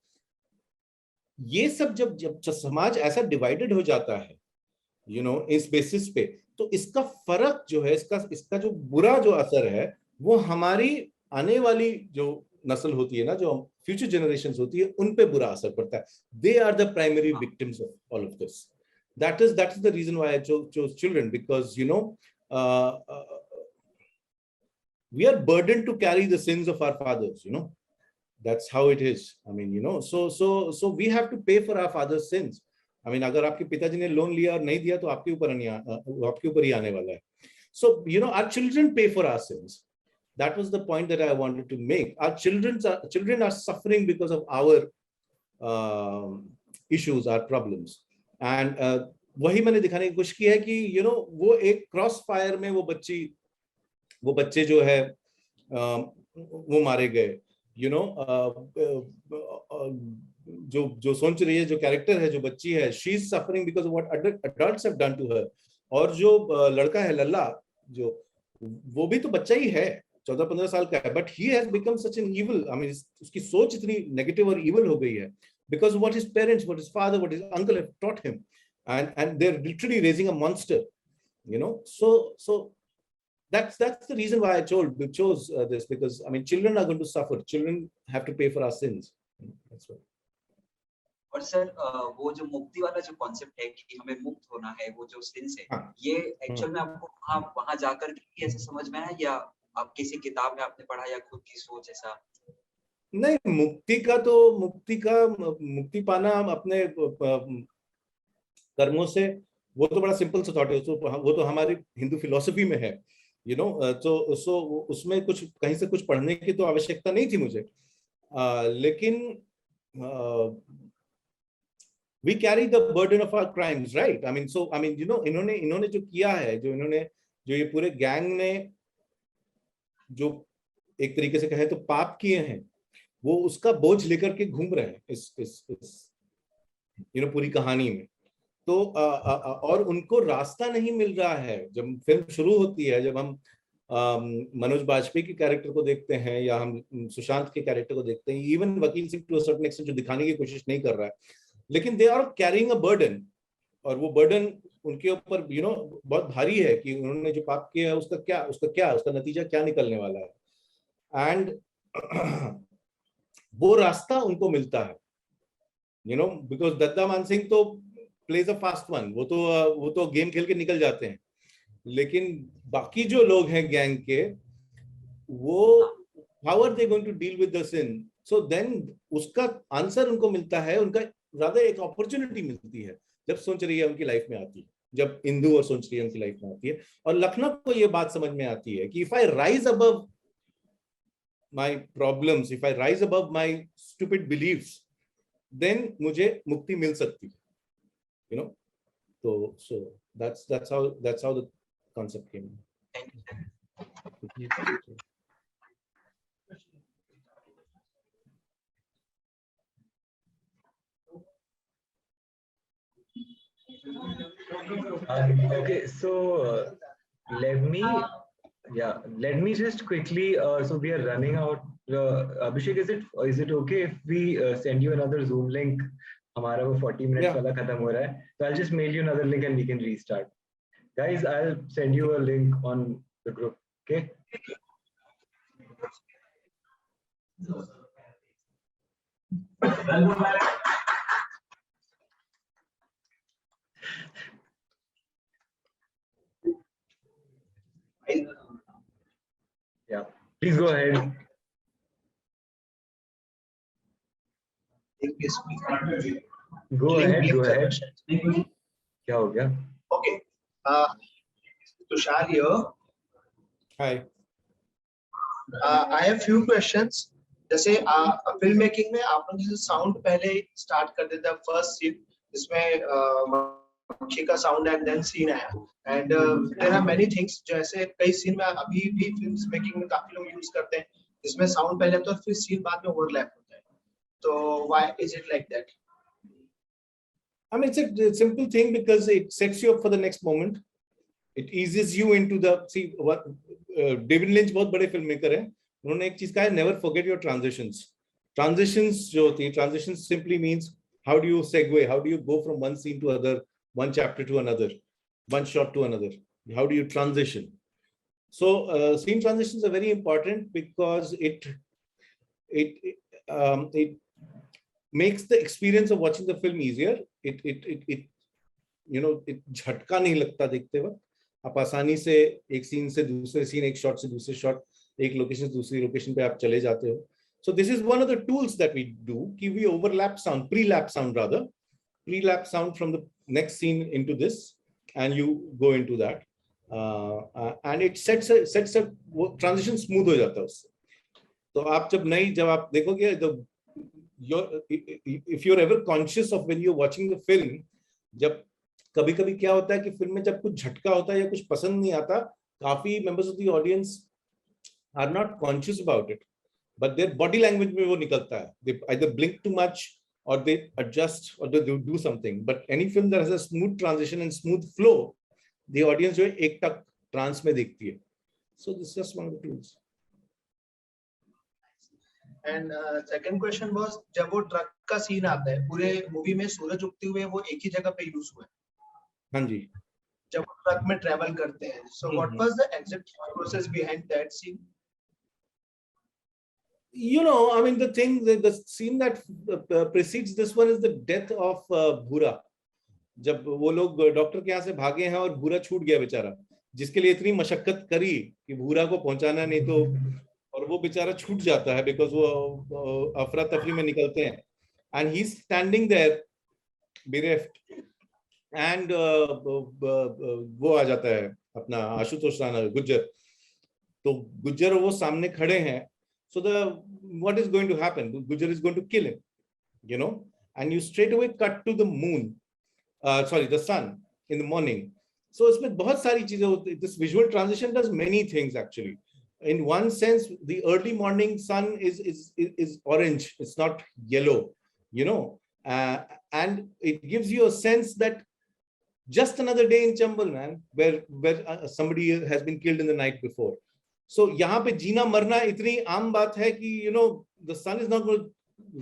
ये सब जब समाज ऐसा डिवाइडेड हो जाता है इस बेसिस पे, तो इसका फर्क जो है, इसका जो बुरा जो असर है, वो हमारी आने वाली जो नस्ल होती है ना, जो फ्यूचर जनरेशंस होती है, उन पे बुरा असर पड़ता है। They are the primary victims of all of this. that is the reason why I chose children, because we are burdened to carry the sins of our fathers. That's how it is. I mean, so we have to pay for our father's sins. I mean, अगर आपके पिताजी ने loan लिया और नहीं दिया तो आपके ऊपर ही आने वाला है. So our children pay for our sins. That was the point that I wanted to make. Our children are suffering because of our issues, our problems. And वही मैंने दिखाने की कोशिश की है कि वो एक क्रॉस फायर में वो बच्चे जो है वो मारे गए. जो सोनचिरिया जो कैरेक्टर है, जो बच्ची है, she is suffering because of what adults have done to her. और जो लड़का है लल्ला, जो वो भी तो बच्चा ही है, 14-15 साल का है, but he has become such an evil. I mean, उसकी सोच इतनी नेगेटिव और इविल हो गई है because what his parents, what his father, what his uncle have taught him, and they're literally raising a monster. So that's the reason why I chose this, because I mean, children are going to suffer. Children have to pay for our sins. That's right. और sir वो जो मुक्ति वाला जो concept है कि हमें मुक्त होना है, वो जो सिंस है, ये एक्चुअल में आपको वहां जाकर के ऐसे समझ में आया, या आप किसी किताब में आपने पढ़ा, या खुद की सोच ऐसा? नहीं, मुक्ति पाना अपने कर्मों से, वो तो बड़ा सिंपल सा थॉट है. वो तो हमारी हिंदू फिलॉसफी में है. तो उसमें कुछ कहीं से कुछ पढ़ने की तो आवश्यकता नहीं थी मुझे. लेकिन we carry the burden of our crimes, right? I mean, इन्होंने जो किया है, जो ये पूरे गैंग ने जो एक तरीके से कहे तो पाप किए हैं, वो उसका बोझ लेकर के घूम रहे हैं इस पूरी कहानी में. तो और उनको रास्ता नहीं मिल रहा है. जब फिल्म शुरू होती है, जब हम मनोज बाजपेयी के कैरेक्टर को देखते हैं, या हम सुशांत के कैरेक्टर को देखते हैं, even Vakil Singh to a certain extent जो दिखाने की कोशिश नहीं कर रहा है, लेकिन they are carrying a burden. और वो बर्डन उनके ऊपर बहुत भारी है कि उन्होंने जो पाप किया है, उसका नतीजा क्या निकलने वाला है. एंड वो रास्ता उनको मिलता है, बिकॉज दद्दा मान सिंह तो प्लेज अ फास्ट वन, वो तो गेम खेल के निकल जाते हैं, लेकिन बाकी जो लोग हैं गैंग के, वो how are they going to deal with the sin? So then उसका आंसर उनको मिलता है, उनका ज्यादा एक अपॉर्चुनिटी मिलती है जब सोनचरिया उनकी लाइफ में आती है, जब इंदू और सोनचरिया उनकी लाइफ में आती है, और लखनऊ को ये बात समझ में आती है कि if I rise above my problems, if I rise above my stupid beliefs, then मुझे मुक्ति मिल सकती है, तो सो that's how the concept came. Thank you. Okay, so let me just quickly. So we are running out. Abhishek, is it okay if we send you another Zoom link? हमारा वो 40 minutes वाला खत्म हो रहा है, so I'll just mail you another link and we can restart. Guys, I'll send you a link on the group. Okay. Yeah, please go ahead. Go ahead. क्या हो गया? Okay. Tushar here. Hi. I have few questions. जैसे film making में आप लोग जैसे sound पहले start कर देते हैं, फर्स्ट सीन जिसमें मक्खी का साउंड एंड देन सीन आया, and there are many things, जैसे कई सीन में अभी भी फिल्म मेकिंग में काफी लोग यूज करते हैं जिसमें साउंड पहले आता है और फिर सीन बाद में ओवरलैप होता है, तो why is it like that? I mean, it's a simple thing because it sets you up for the next moment. It eases you into the, see what David Lynch बहुत बड़े filmmaker हैं, उन्होंने एक चीज कहा है, never forget your transitions. Transitions जो होती है, transitions simply means how do you segue, how do you go from one scene to other, one chapter to another, one shot to another, how do you transition? So scene transitions are very important because it makes the experience of watching the film easier. It झटका नहीं लगता देखते वक्त, आप आसानी से एक scene से दूसरे सीन, एक शॉट से दूसरे शॉट, एक लोकेशन से दूसरी लोकेशन पे आप चले जाते हो. So this is one of the tools that we do, कि we overlap sound, pre-lap sound from the next scene into this, and you go into that, and it sets a transition smooth हो जाता है उससे. तो आप जब आप देखोगे, if you're ever conscious of when you're watching the film, जब कभी-कभी क्या होता है कि फिल्म में जब कुछ झटका होता है या कुछ पसंद नहीं आता, काफी members of the audience are not conscious about it, but their body language में वो निकलता है. They either blink too much or they adjust or they do something. But any film that has a smooth transition and smooth flow, the audience जो है एक टक trans में देखती है. So this is just one of the tools. And second question was, जब वो truck का सीन आता है, पूरे मूवी में सूरज उगते हुए वो एक ही जगह पे यूज हुआ है. हाँ जी. जब वो ट्रक में ट्रैवल करते हैं, so what was the exact process behind that scene? I mean, the scene that precedes this one is the death of Bhura. जब वो लोग डॉक्टर के यहाँ से भागे हैं और भूरा छूट गया बेचारा, जिसके लिए इतनी मशक्कत करी कि भूरा को पहुंचाना नहीं तो, और वो बेचारा छूट जाता है बिकॉज वो अफरा तफरी में निकलते हैं, and he is standing there bereft, and वो आ जाता है अपना आशुतोष राणा गुज्जर, तो गुज्जर वो सामने खड़े हैं. So what is going to happen? Gujjar is going to kill him, and you straight away cut to the moon, the sun in the morning. So इसमें बहुत सारी चीजें होती हैं. This visual transition does many things actually. In one sense, the early morning sun is orange. It's not yellow, and it gives you a sense that just another day in Chambal, man, where somebody has been killed in the night before. So यहाँ पे जीना मरना इतनी आम बात है कि the sun is not going to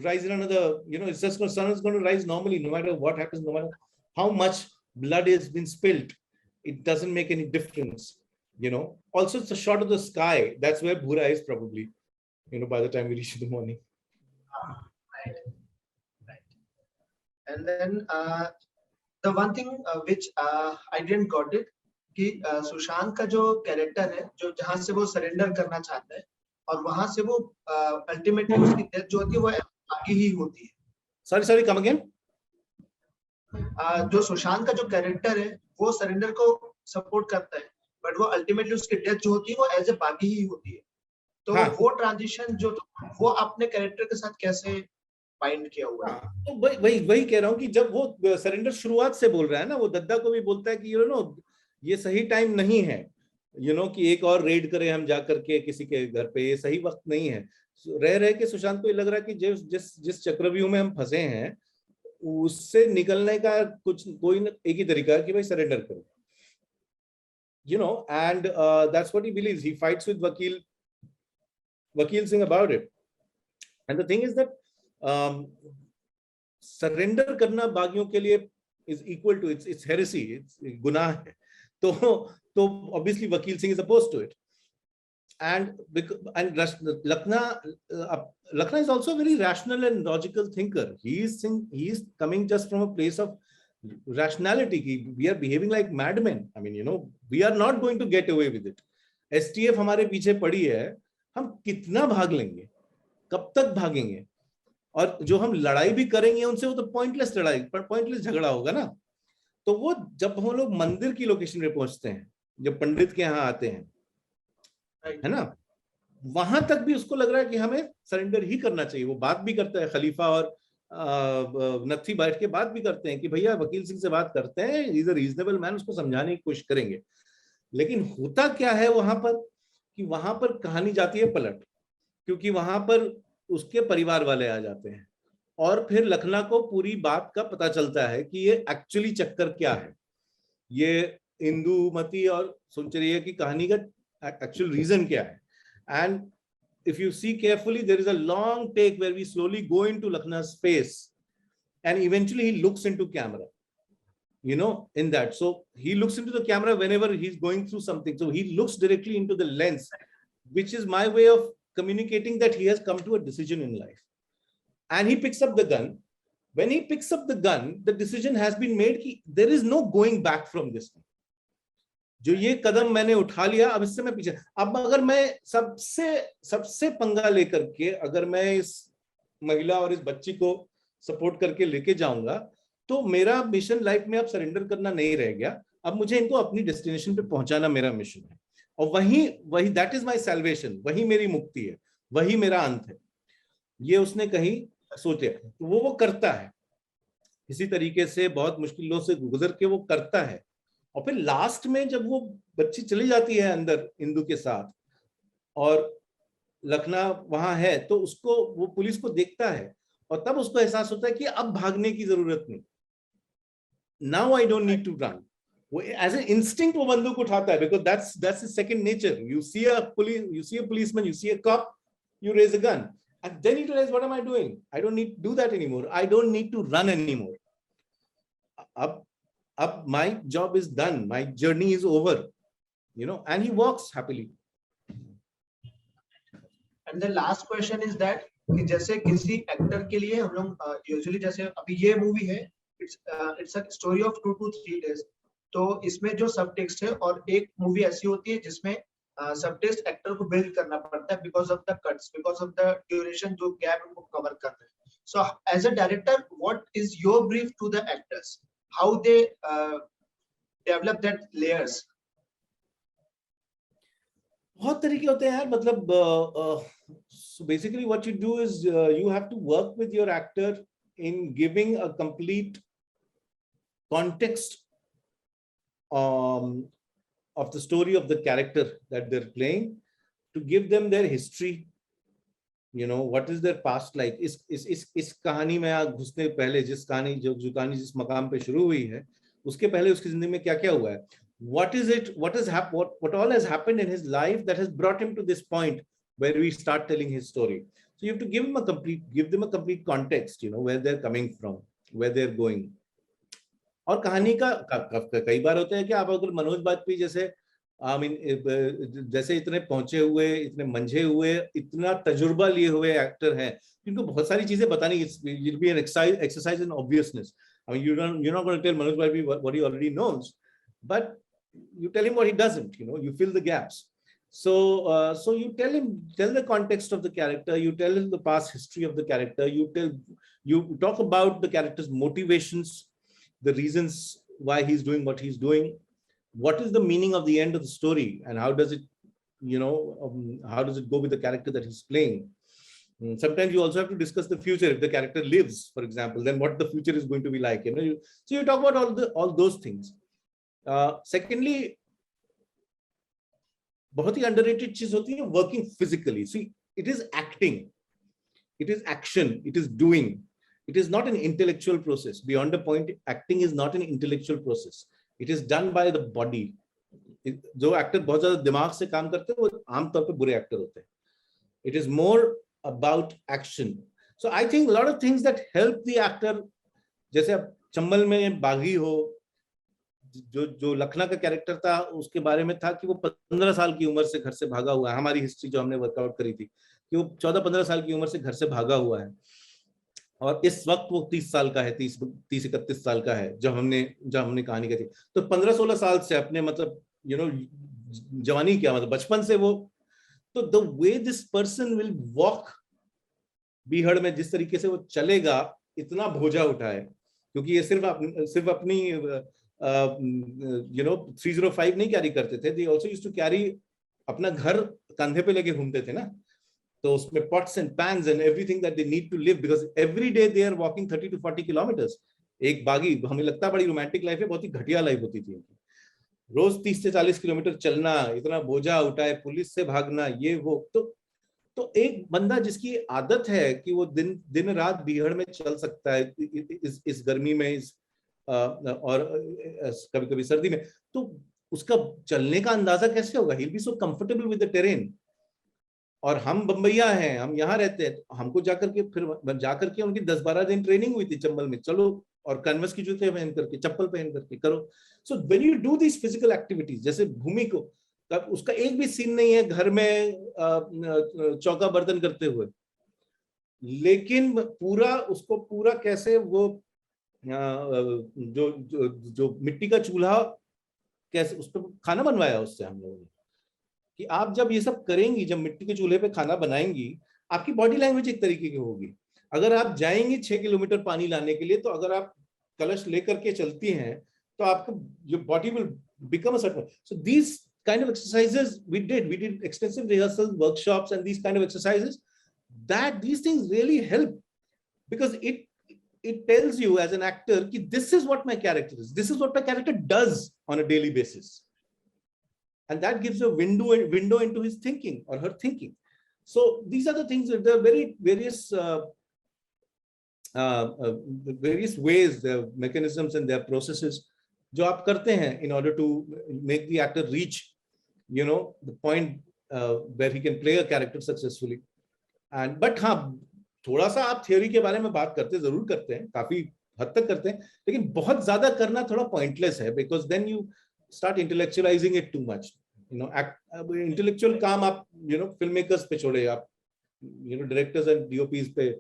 rise in another, it's just the sun is going to rise normally no matter what happens, no matter how much blood has been spilled. It doesn't make any difference, Also, it's a shot of the sky. That's where Bhura is probably. by the time we reach the morning. Right. And then the one thing which I didn't got it कि सुशांत का जो character है, जो जहाँ से वो surrender करना चाहता है और वहां से वो अल्टीमेटली उसकी डेथ जो होती है वो आगे ही होती है. Sorry, come again. जो सुशांत का जो कैरेक्टर है वो सरेंडर को सपोर्ट करता है, बट वो अल्टीमेटली उसकी डेथ जो होती है वो एज ए बागी ही होती है. तो वो ट्रांजिशन जो वो अपने कैरेक्टर के साथ कैसे फाइंड किया हुआ है? तो वही कह रहा हूँ कि जब वो सरेंडर शुरुआत से बोल रहा है ना, वो दद्दा को भी बोलता है कि ये सही टाइम नहीं है, कि एक और रेड करें हम जा करके किसी के घर पे, ये सही वक्त नहीं है. रह के सुशांत को ये लग रहा है कि जिस चक्रव्यूह में हम फंसे हैं उससे निकलने का कोई एक ही तरीका है कि भाई सरेंडर करो, and that's what he believes. He fights with Vakil Singh about it. And the thing is that surrender करना बागियों के लिए is equal to it's heresy, it's गुनाह है. तो obviously Vakil Singh is opposed to it. And Lakhna is also a very rational and logical thinker. He is coming just from a place of rationality. We are behaving like madmen. I mean, we are not going to get away with it. STF हमारे पीछे पड़ी है, हम कितना भाग लेंगे, कब तक भागेंगे, और जो हम लड़ाई भी करेंगे उनसे वो तो पॉइंटलेस झगड़ा होगा ना. तो वो जब हम लोग मंदिर की लोकेशन पे पहुंचते हैं, जब पंडित के यहाँ आते हैं, है ना, वहां तक भी उसको लग रहा है कि हमें सरेंडर ही करना चाहिए. वो बात भी करता है, खलीफा और नत्थी बैठ के बात भी करते हैं कि भैया वकील सिंह से बात करते हैं, इज अ रीजनेबल मैन, उसको समझाने की कोशिश करेंगे. लेकिन होता क्या है वहां पर कि वहां पर कहानी जाती है पलट, क्योंकि वहां पर उसके परिवार वाले आ जाते हैं और फिर लखना को पूरी बात का पता चलता है कि ये एक्चुअली चक्कर क्या है, ये इंदुमती और सोनचरिया की कहानी का actual reason क्या है. And if you see carefully, there is a long take where we slowly go into Lakhna's face and eventually he looks into camera, in that. So he looks into the camera whenever he's going through something. So he looks directly into the lens, which is my way of communicating that he has come to a decision in life. And he picks up the gun. When he picks up the gun, the decision has been made कि there is no going back from this. जो ये कदम मैंने उठा लिया, अब इससे मैं पीछे. अब अगर मैं सबसे पंगा लेकर के अगर मैं इस महिला और इस बच्ची को सपोर्ट करके लेके जाऊंगा तो मेरा मिशन लाइफ में अब सरेंडर करना नहीं रह गया. अब मुझे इनको अपनी डेस्टिनेशन पे पहुंचाना मेरा मिशन है, और वही दैट इज माय सैल्वेशन, वही मेरी मुक्ति है, वही मेरा अंत है. ये उसने कहीं सोचा, तो वो करता है इसी तरीके से, बहुत मुश्किलों से गुजर के वो करता है. और फिर लास्ट में जब वो बच्ची चली जाती है अंदर इंदु के साथ और लखना वहां है, तो उसको वो पुलिस को देखता है और तब उसको एहसास होता है कि अब भागने की जरूरत नहीं. Now I don't need to run. वो एज एन इंस्टिंक्ट वो बंदूक उठाता है, because that's his second nature. You see a policeman, you see a cop, you raise a gun, and then you realize, what am I doing? I don't need to do that anymore. I don't need to run anymore. Ab my job is done, my journey is over, and he walks happily. And the last question is that कि जैसे किसी actor के लिए हम लोग usually, जैसे अभी ये मूवी है, it's a story of 2 to 3 days, तो इसमें जो सब टेक्स्ट है, और एक मूवी ऐसी होती है जिसमें सब टेक्स्ट एक्टर को बिल्ड करना पड़ता है because of the cuts, because of the duration जो गैप उनको कवर करना है. So as a director, what is your brief to the actors, how they develop that layers? बहुत तरीके होते हैं यार. मतलब so basically what you do is you have to work with your actor in giving a complete context of the story of the character that they're playing, to give them their history, what is their past like. इस कहानी में घुसने पहले जिस कहानी जिस मकाम पे शुरू हुई है, उसके पहले उसकी जिंदगी में क्या क्या हुआ है, what all has happened in his life that has brought him to this point where we start telling his story. So you have to give them a complete context, where they're coming from, where they're going. और कहानी का कई बार होता है कि आप अगर मनोज बाजपेयी जैसे आई मीन जैसे इतने पहुंचे हुए, इतने मंझे हुए, इतना तजुर्बा लिए हुए एक्टर हैं, जिनको बहुत सारी चीजें बतानी, it be an exercise in obviousness. I mean, you're not going to tell Manoj Bajpayee what he already knows, but you tell him what he doesn't. You fill the gaps. So you tell the context of the character, you tell him the past history of the character, you talk about the character's motivations, the reasons why he's doing what he's doing, what is the meaning of the end of the story, and how does it how does it go with the character that he's playing. Sometimes you also have to discuss the future. If the character lives, for example, then what the future is going to be like. So you talk about all those things. Secondly, बहुत ही underrated चीज होती है working physically. See, it is acting, it is action, it is doing. It is not an intellectual process. Beyond a point, acting is not an intellectual process. It is done by the body. जो actor बहुत ज्यादा दिमाग से काम करते हैं वो आमतौर पे बुरे एक्टर होते हैं. It is more about action. So I think a lot of things that help the actor, जैसे अब चंबल में बागी हो, जो लखना का कैरेक्टर था उसके बारे में था कि वो 15 साल की उम्र से घर से भागा हुआ है. हमारी हिस्ट्री जो हमने वर्कआउट करी थी कि वो 14-15 साल की उम्र से घर से भागा हुआ है और इस वक्त वो 30 साल का है, 30-31 साल का है जब हमने कहानी की थी. तो 15-16 साल से अपने मतलब जवानी क्या मतलब बचपन से वो, तो the way this person will walk बीहड़ में, जिस तरीके से वो चलेगा, इतना भोजा उठाए, क्योंकि ये सिर्फ अपनी 305 नहीं कैरी करते थे. They also used to carry अपना घर कंधे पे लेके घूमते थे ना, तो उसमें pots and pans and everything that they need to live, because every day they are walking 30 to 40 kilometres. एक बागी, हमें लगता है बड़ी रोमांटिक लाइफ है, बहुत ही घटिया लाइफ होती थी. रोज 30 से 40 किलोमीटर चलना, इतना बोझा उठाए, पुलिस से भागना, ये वो. तो एक बंदा जिसकी आदत है कि वो दिन रात बीहड़ में चल सकता है इस गर्मी में, और कभी कभी सर्दी में, तो उसका चलने का अंदाजा कैसे होगा? He'll be so comfortable with the terrain. और हम बम्बैया हैं, हम यहाँ रहते हैं, हमको जाकर के उनकी 10-12 दिन ट्रेनिंग हुई थी चंबल में. चलो, और कैनवस की जूते पहन करके, चप्पल पहन करके करो. So when you do this physical activities, जैसे भूमि को, तब उसका एक भी सीन नहीं है घर में चौका बर्तन करते हुए, लेकिन उसको पूरा कैसे वो जो मिट्टी का चूल्हा, कैसे उस पर खाना बनवाया उससे हम लोगों ने, कि आप जब ये सब करेंगी, जब मिट्टी के चूल्हे पे खाना बनाएंगी, आपकी बॉडी लैंग्वेज एक तरीके की होगी. अगर आप जाएंगी 6 किलोमीटर पानी लाने के लिए, तो अगर आप कलश लेकर के चलती हैं, तो आपका your body will become a certain. So these kind of exercises we did extensive rehearsals, workshops, and these kind of exercises, that these things really help, because it tells you as an actor कि this is what my character is, this is what my character does on a daily basis, and that gives a window into his thinking or her thinking. So these are the things that there are various ways, their mechanisms and their processes जो आप करते हैं in order to make the actor reach the point where he can play a character successfully. And but हाँ, थोड़ा सा आप theory के बारे में बात जरूर करते हैं, काफी हद तक करते हैं, लेकिन बहुत ज्यादा करना थोड़ा पॉइंटलेस है, because then you start intellectualizing it too much. Intellectual काम आप फिल्म मेकर्स पे छोड़े, आप डायरेक्टर्स एंड डीओपीज पे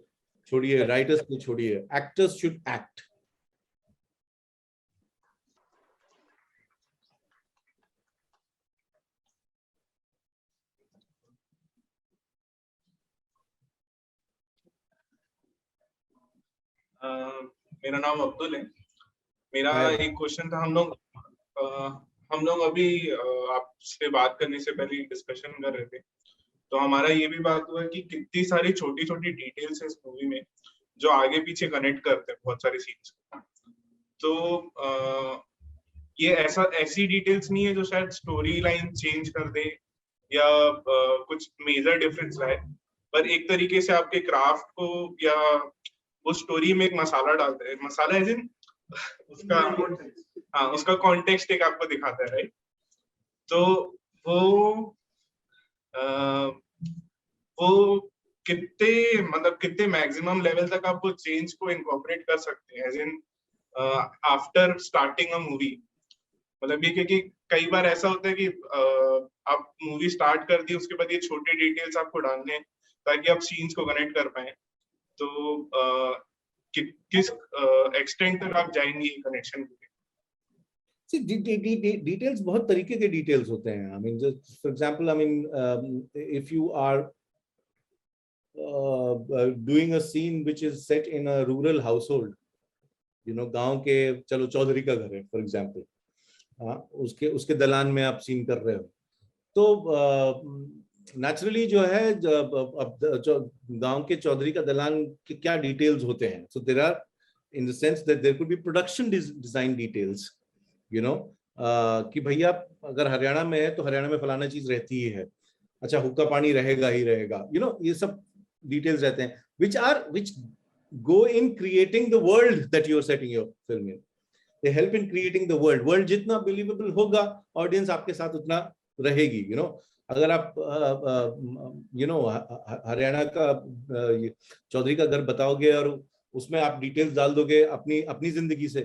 छोड़िए, राइटर्स पे छोड़िए. Actors should act. मेरा नाम अब्दुल है. मेरा एक क्वेश्चन था. हम लोग अभी आपसे बात करने से पहले डिस्कशन कर रहे थे, तो हमारा ये भी बात हुआ कि कितनी सारी छोटी छोटी डिटेल्स है इस मूवी में जो आगे पीछे कनेक्ट करते हैं बहुत सारे सीन्स. तो ये ऐसी डिटेल्स नहीं है जो शायद स्टोरी लाइन चेंज कर दे या कुछ मेजर डिफरेंस लाए, पर एक तरीके से आपके क्राफ्ट को या वो स्टोरी में एक मसाला डालते हैं. मसाला एज इन उसका कॉन्टेक्स्ट एक आपको दिखाता है, राइट? तो वो कितने मैक्सिमम लेवल तक आप वो चेंज को इनकॉर्पोरेट कर सकते हैं, as in after starting a movie, मतलब ये क्योंकि कई बार ऐसा होता है कि आप मूवी स्टार्ट कर दी, उसके बाद ये छोटे डिटेल्स आपको डालने हैं ताकि आप सीन्स को कनेक्ट कर पाए। तो किस एक्सटेंट तक आप जाएंगे कनेक्शन के लिए? डिटेल्स बहुत तरीके के डिटेल्स होते हैं। I mean just for example, I mean if you are doing a scene which is set in a rural household, you know, गांव के, चलो चौधरी का घर है फॉर एग्जांपल, उसके उसके दलान में आप सीन कर रहे हो, तो नेचुरली जो है अब गांव के चौधरी का दलान के क्या डिटेल्स होते हैं, so there are in the sense that there could be production design details, you know, कि भैया अगर हरियाणा में है तो हरियाणा में फलाना चीज रहती ही है, अच्छा हुक्का पानी रहेगा ही रहेगा, यू नो, ये सब डिटेल्स रहते हैं which go in creating the world that you are setting your film in. They help in creating the world जितना believable होगा ऑडियंस आपके साथ उतना रहेगी, you know। अगर आप you know हरियाणा का चौधरी का घर बताओगे और उसमें आप डिटेल्स डाल दोगे अपनी अपनी जिंदगी से,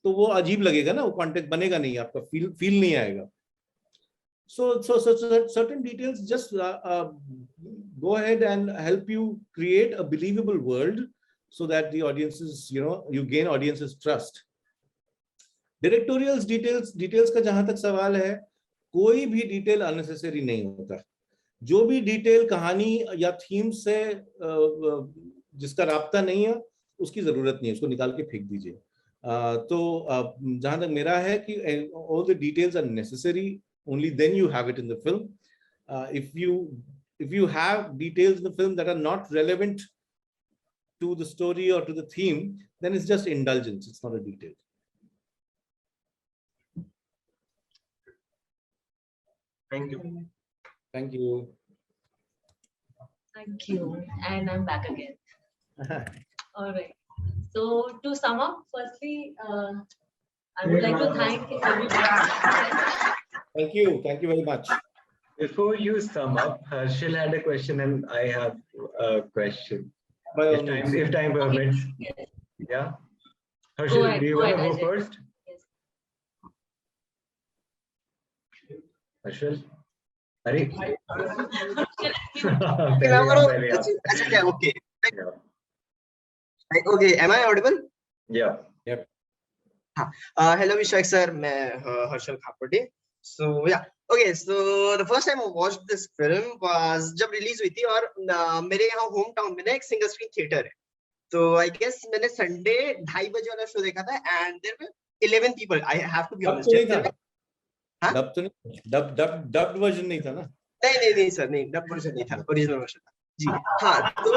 तो वो अजीब लगेगा ना, वो कॉन्टेक्स्ट बनेगा नहीं, आपका फील नहीं आएगा। So certain details just go ahead and help you create a believable world so that the audiences, you know, you gain audiences trust. Directorials details का जहां तक सवाल है, कोई भी डिटेल अननेसेसरी नहीं होता। जो भी डिटेल कहानी या थीम से जिसका राब्ता नहीं है उसकी जरूरत नहीं है, उसको निकाल के फेंक दीजिए। तो जहां तक मेरा है कि all the details are necessary, only then you have it in the film. If you have details in the film that are not relevant to the story or to the theme, then it's just indulgence, it's not a detail. Thank you. Thank you. Thank you. And I'm back again. All right. So to sum up, firstly, I would like to thank everybody. Thank you very much. Before you sum up, Harshil had a question and I have a question. If time permits. Yes. Yeah. Harshil, do you want to go first? Yes. Harshil? Hari? Okay, am I audible? Yeah. Yep. Hello Vishak sir, मैं Harshal Khapade. So yeah, okay, so the first time I watched this film was जब release हुई थी, और मेरे यहाँ home town में ना एक सिंगल स्क्रीन थिएटर है, तो I guess मैंने संडे 2:30 बजे वाला शो देखा था, and there were 11 people. I have to be honest. Dubbed version नहीं था ना? नहीं सर, नहीं डब वर्जन नहीं था, ओरिजिनल वर्जन था जी। हाँ तो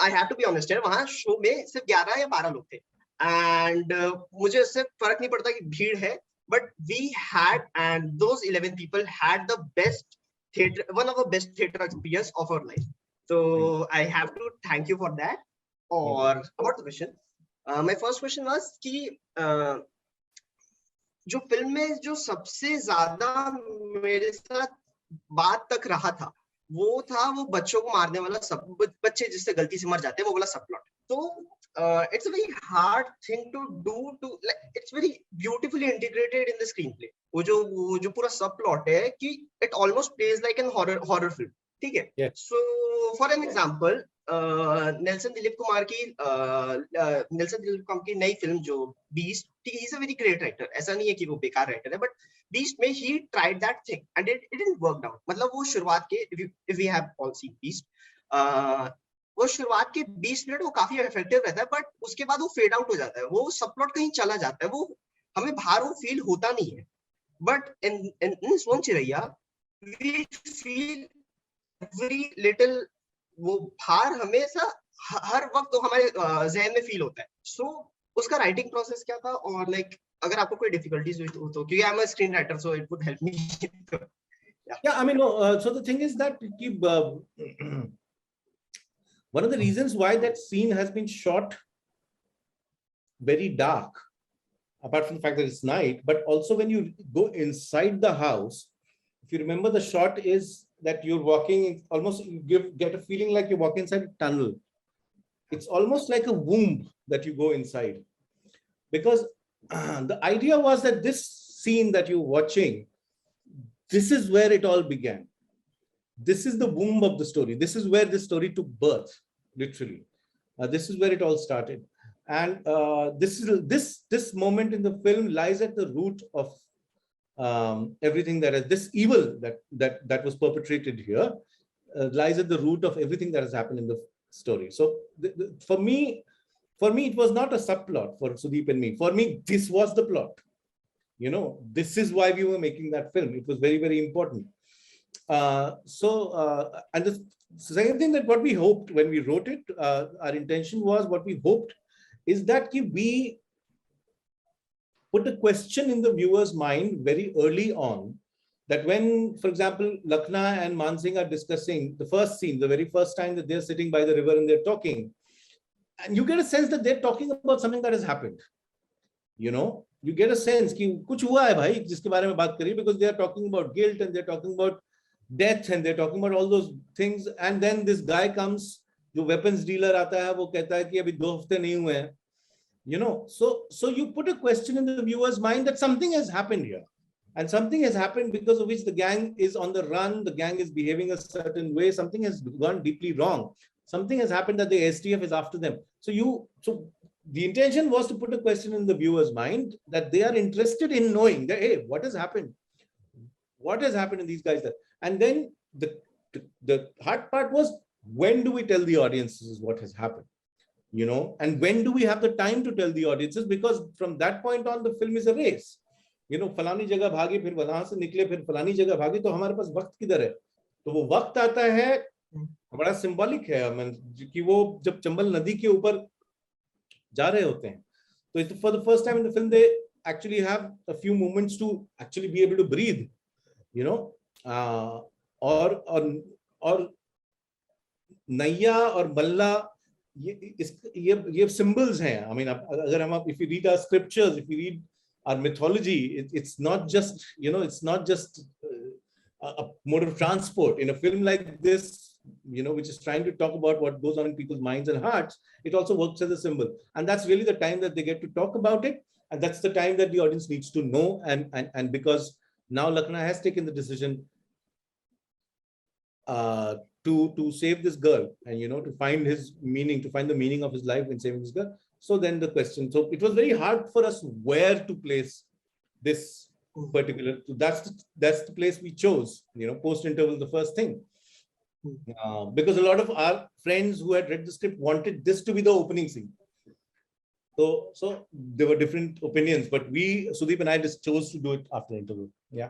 I have to be honest है, वहाँ शो में सिर्फ 11 या 12 लोग थे, and मुझे इससे फर्क नहीं पड़ता कि भीड़ है, but we had, and those 11 people had the best theater, one of the best theater experience of our life. So I have to thank you for that. Or about the question, my first question was कि जो film में जो सबसे ज्यादा मेरे साथ बात तक रहा था, वो था वो बच्चों को मारने वाला, सब बच्चे जिससे गलती से मर जाते हैं, वो वाला सब प्लॉट। तो it's a very hard thing to do, to it's very beautifully integrated in the screenplay. वो जो पूरा सब प्लॉट है कि it almost plays like an horror film, ठीक है। So for an example, Nelson Dilip Kumar की नई फिल्म जो बीस्ट, ठीक है, he is a very great writer, ऐसा नहीं है कि वो बेकार राइटर है, बट बीस्ट में he tried that thing and it didn't work out. मतलब वो शुरुआत के, if we have all seen Beast, वो शुरुआत के 20 मिनट वो काफी इफेक्टिव रहता है, बट उसके बाद वो फेड आउट हो जाता है, वो सब प्लॉट कहीं चला जाता है, वो हमें बाहर वो फील होता नहीं है। But in Sonchiriya we feel every little, वो भार हमेशा हर वक्त तो हमारे जहन में फील होता है। सो उसका राइटिंग प्रोसेस क्या था, और लाइक अगर आपको कोई डिफिकल्टीज हुई तो क्योंकि I am a screen writer, so it would help me. Yeah, I mean, so the thing is that one of the reasons why that scene has been shot very dark, apart from the fact that it's night, but also when you go inside the house, if you remember, the shot is that you're walking, almost you get a feeling like you're walking inside a tunnel. it's almost like a womb that you go inside, because the idea was that this scene that you're watching, this is where it all began. This is the womb of the story. This is where the story took birth, literally. This is where it all started. And this moment in the film lies at the root of everything that is, this evil that was perpetrated here lies at the root of everything that has happened in the story. So for me, it was not a subplot for Sudeep and me. For me, this was the plot. You know, this is why we were making that film. It was very, very important. And the second thing, that what we hoped when we wrote it, our intention was, what we hoped is that we put a question in the viewer's mind very early on, that when, for example, Lakhna and Mansingh are discussing the first scene, the very first time that they're sitting by the river and they're talking, and you get a sense that they're talking about something that has happened. You know, you get a sense कि कुछ हुआ है भाई जिसके बारे में बात करिए, because they are talking about guilt and they're talking about death and they're talking about all those things. And then this guy comes, जो weapons dealer आता है, वो कहता है कि अभी 2 हफ्ते नहीं हुए हैं. You know, so you put a question in the viewer's mind that something has happened here, and something has happened because of which the gang is on the run, the gang is behaving a certain way, something has gone deeply wrong, something has happened that the STF is after them. So the intention was to put a question in the viewer's mind that they are interested in knowing that, hey, what has happened? What has happened in these guys? And then the hard part was, when do we tell the audiences what has happened? You know, and when do we have the time to tell the audiences? Because from that point on, the film is a race. You know, फलानी जगह भागे, फिर वहां से निकले, फिर फलानी जगह भागे, तो हमारे पास वक्त किधर है? तो वो वक्त आता है, बड़ा सिंबॉलिक है, कि वो जब चंबल नदी के ऊपर जा रहे होते हैं, तो for the first time in the film they actually have a few moments to actually be able to breathe, you know, और नैया और बल्ला, ये symbols हैं. I mean, अगर हम, if you read our scriptures, if you read our mythology, it's not just, you know, it's not just a mode of transport. In a film like this, you know, which is trying to talk about what goes on in people's minds and hearts, it also works as a symbol. And that's really the time that they get to talk about it, and that's the time that the audience needs to know. And because now Lakhna has taken the decision to save this girl, and, you know, to find his meaning, to find the meaning of his life in saving this girl. So then the question, so it was very hard for us where to place this particular, that's the place we chose, you know, post-interval, the first thing. Because a lot of our friends who had read the script wanted this to be the opening scene. So there were different opinions, but Sudeep and I just chose to do it after the interval. Yeah.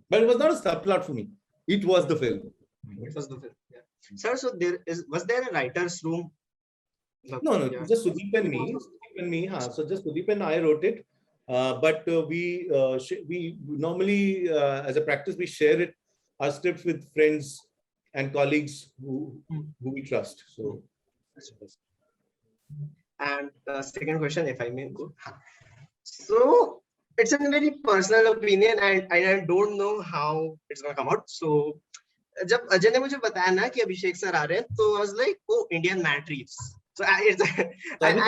But it was not a subplot for me. It was the film. It was the film. Yeah. Sir, so was there a writer's room? No, yeah. Just Sudeep and me. So just Sudeep and I wrote it. But we normally, as a practice, we share our scripts with friends and colleagues who we trust. So. And second question, if I may go. So it's a very personal opinion, and I don't know how it's gonna come out. So जब अजय ने मुझे बताया ना कि अभिषेक sir आ रहे हैं, तो I was like, oh, Indian Matt Reeves. So I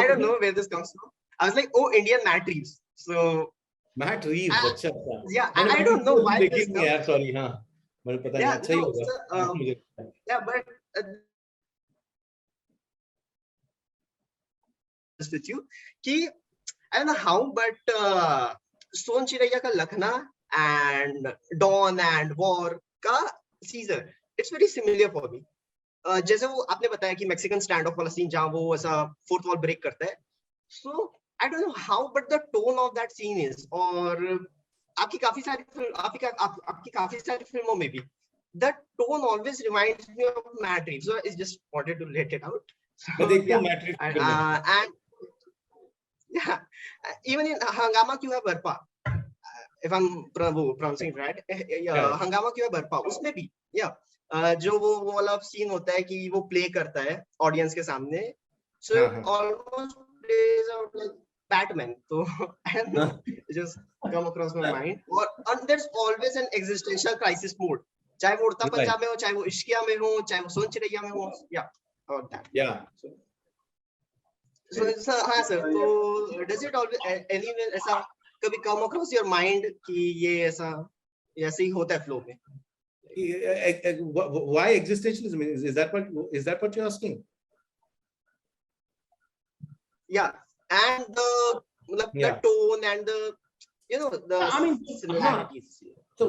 don't know where this comes from. I was like, oh, Indian Matt Reeves. So Matt Reeves, अच्छा. Yeah, I don't know why this comes. यार, sorry, हाँ. मुझे पता नहीं, अच्छा ही होगा. Yeah, but with you कि I don't know how, but Sonchiriya का Lakhna and Dawn and War का Caesar, it's very similar for me. जैसे वो आपने बताया कि Mexican standoff वाला scene जहाँ वो ऐसा fourth wall break करता है. So I don't know how, but the tone of that scene is, और आपकी काफी सारी फिल्मों में भी that tone always reminds me of Matt Reeves. So I just wanted to let it out. So, yeah. And yeah, even in Hangama Kyun Hai Barpa, if I'm pronouncing right, Hangama Kyun Hai Barpa, उसमें भी, yeah, जो वो वाला scene होता है कि वो play करता है audience के सामने, so it almost plays out like Batman. So I don't know, it just come across my mind. And there's always an existential crisis mode. चाहे वो उड़ता पंजाब में हो, चाहे वो इश्किया में हो, चाहे वो सोनचिरैया में हो, yeah, about that. Yeah. So हाँ sir, तो does it always anywhere ऐसा कभी come across your mind कि ये ऐसे ही होता है flow में? Why existentialism? Is that what you're asking? Yeah, and the tone and the the similarities. तो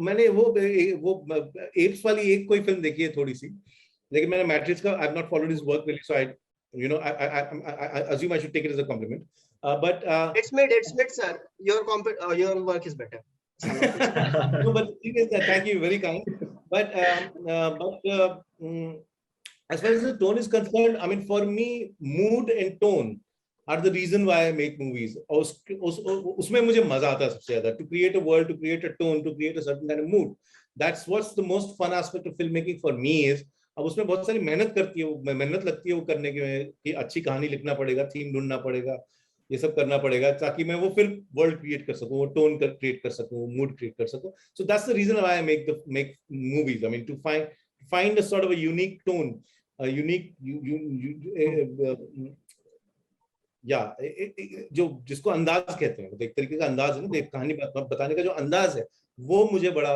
मैंने वो एप्स वाली एक कोई फिल्म देखी है थोड़ी सी, लेकिन मैंने मैट्रिक्स का I've not followed his work really, so I assume I should take it as a compliment. But it's made, sir. Your work is better. No, but the thing is that, thank you, very kind. But as far as the tone is concerned, I mean, for me, mood and tone are the reason why I make movies. उसमें मुझे मजा आता है सबसे ज़्यादा. To create a world, to create a tone, to create a certain kind of mood. That's what's the most fun aspect of filmmaking for me is. अब उसमें बहुत सारी मेहनत लगती है वो करने के कि अच्छी कहानी लिखना पड़ेगा, थीम ढूंढना पड़ेगा, ये सब करना पड़ेगा ताकि मैं वो फिर वर्ल्ड क्रिएट कर सकूं, वो टोन क्रिएट कर सकूं, मूड क्रिएट कर सकूं. So that's the reason why I make movies. I mean, to find a sort of a unique tone, a unique जो जिसको अंदाज कहते हैं, एक तरीके का अंदाज है ना, कहानी बताने का जो अंदाज है, वो मुझे बड़ा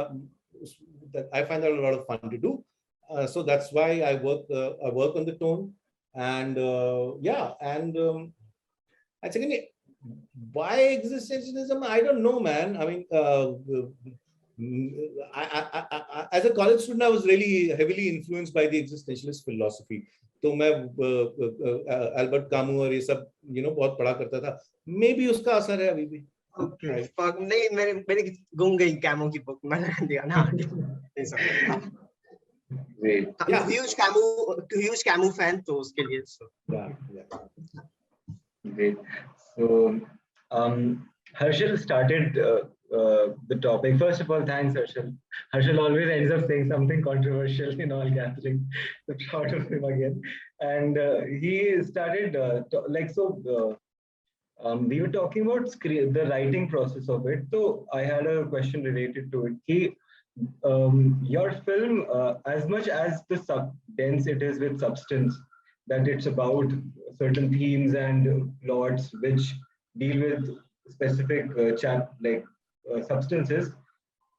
I find that a lot of fun to do. So that's why I work on the tone, and actually, why existentialism? I don't know, man. I mean, I as a college student, I was really heavily influenced by the existentialist philosophy. तो मैं Albert Camus और ये सब बहुत पढ़ा करता था. Maybe उसका असर है अभी भी. Okay. नहीं, मेरे गुम गई कामू की बुक, मैंने दिया ना. Great. I'm a huge Camus fan, तो उसके लिए. Yeah. Great. So, Harshal started the topic. First of all, thanks, Harshal. Harshal always ends up saying something controversial in all gatherings. So proud of him again. And he started we were talking about the writing process of it. So I had a question related to it. Your film, as much as dense it is with substance, that it's about certain themes and plots which deal with specific substances,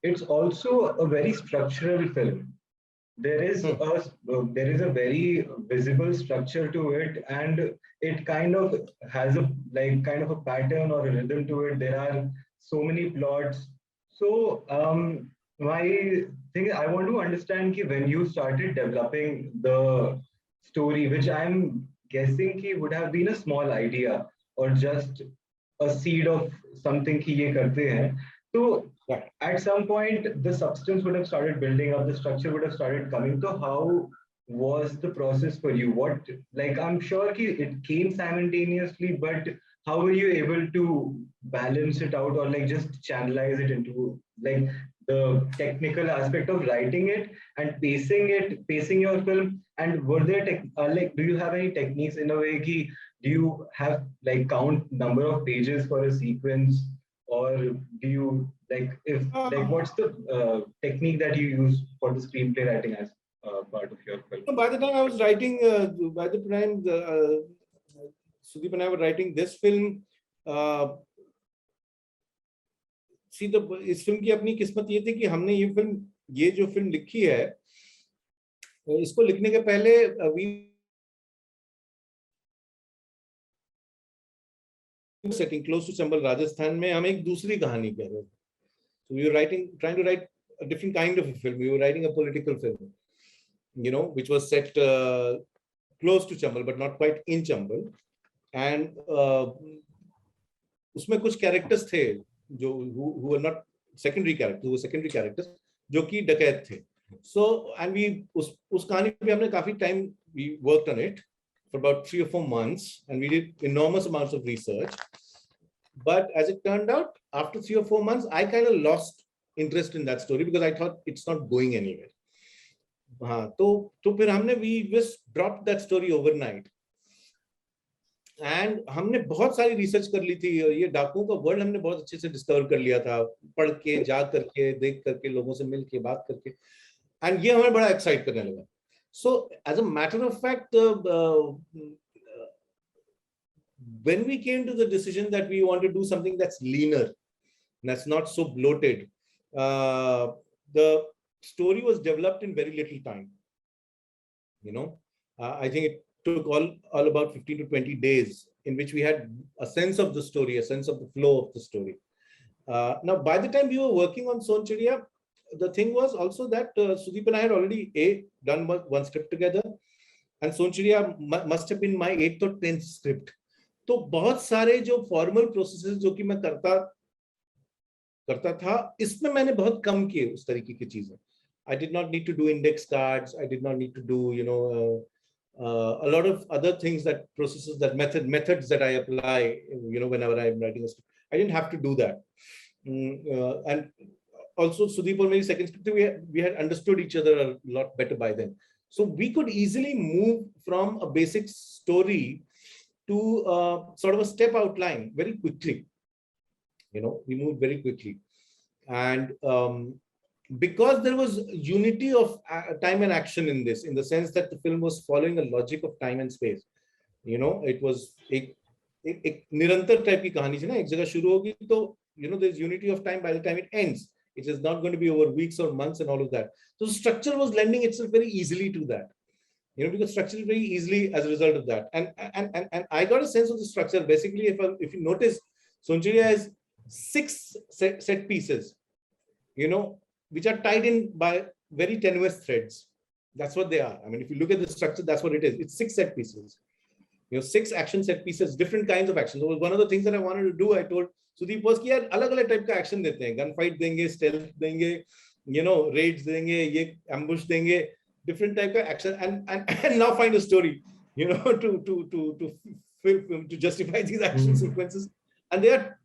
it's also a very structural film. There is a very visible structure to it, and it kind of has a pattern or a rhythm to it. There are so many plots. So my thing, I want to understand कि when you started developing the story, which I'm guessing कि would have been a small idea or just a seed of something कि ये करते हैं. So at some point, the substance would have started building up, the structure would have started coming. So how was the process for you? I'm sure it came simultaneously, but how were you able to balance it out or just channelize it into the technical aspect of writing it and pacing your film? And were there do you have any techniques in a way do you have count number of pages for a sequence, or do you what's the technique that you use for the screenplay writing as part of your film? By the time I was writing, by the time Sudeep and I were writing this film, इस film की अपनी किस्मत ये थी कि हमने ये जो फिल्म लिखी है, इसको लिखने के पहले setting close to Chambal, Rajasthan में हम एक दूसरी कहानी कह रहे थे. So we were trying to write a different kind of a film. We were writing a political film, which was set close to Chambal but not quite in Chambal. And उसमें कुछ characters थे who were not secondary characters, who were secondary characters, जो कि डकैत थे. So, and उस कहानी पे हमने काफी time we worked on it for about 3 or 4 months, and we did enormous amounts of research. But as it turned out, after 3 or 4 months, I kind of lost interest in that story because I thought it's not going anywhere. तो फिर हमने we just dropped that story overnight. And हमने बहुत सारी research कर ली थी. ये डाकुओं का वर्ल्ड हमने बहुत अच्छे से डिस्कवर कर लिया था, पढ़ के, जा करके, देख करके, लोगों से मिल के, बात करके, एंड ये हमें बड़ा एक्साइट करने लगा. So as a matter of fact, when we came to the decision that we want to do something that's leaner, that's not so bloated, the story was developed in very little time. I think it took all about 15 to 20 days in which we had a sense of the story, a sense of the flow of the story. Now, by the time we were working on Sonchiriya, the thing was also that Sudeep and I had already done one script together, and Sonchiriya must have been my 8th or 10th script. तो बहुत सारे जो formal processes जो कि मैं करता था, इसमें मैंने बहुत कम किए उस तरीके की चीजें. I did not need to do index cards. I did not need to do, a lot of other things, that processes, that methods that I apply, whenever I'm writing a script. I didn't have to do that. And also, Sudeep or my second script, we had understood each other a lot better by then. So we could easily move from a basic story to sort of a step outline very quickly. We moved very quickly. And because there was unity of time and action in this, in the sense that the film was following a logic of time and space. It was a nirantar type की कहानी थी ना, एक जगह शुरू होगी तो there's unity of time by the time it ends. It is not going to be over weeks or months and all of that. So structure was lending itself very easily to that. Because structure is very easily as a result of that. And I got a sense of the structure. Basically, if you notice, Sonchiriya has 6 set pieces, which are tied in by very tenuous threads. That's what they are. I mean, if you look at the structure, that's what it is. It's 6 set pieces. 6 action set pieces, different kinds of action. So one of the things that I wanted to do, I told Sudeep was कि यार अलग-अलग type का action देते हैं. Gunfight देंगे, stealth देंगे, raids देंगे, ये ambush देंगे, different type of action, and now find a story, to justify these action sequences. And they are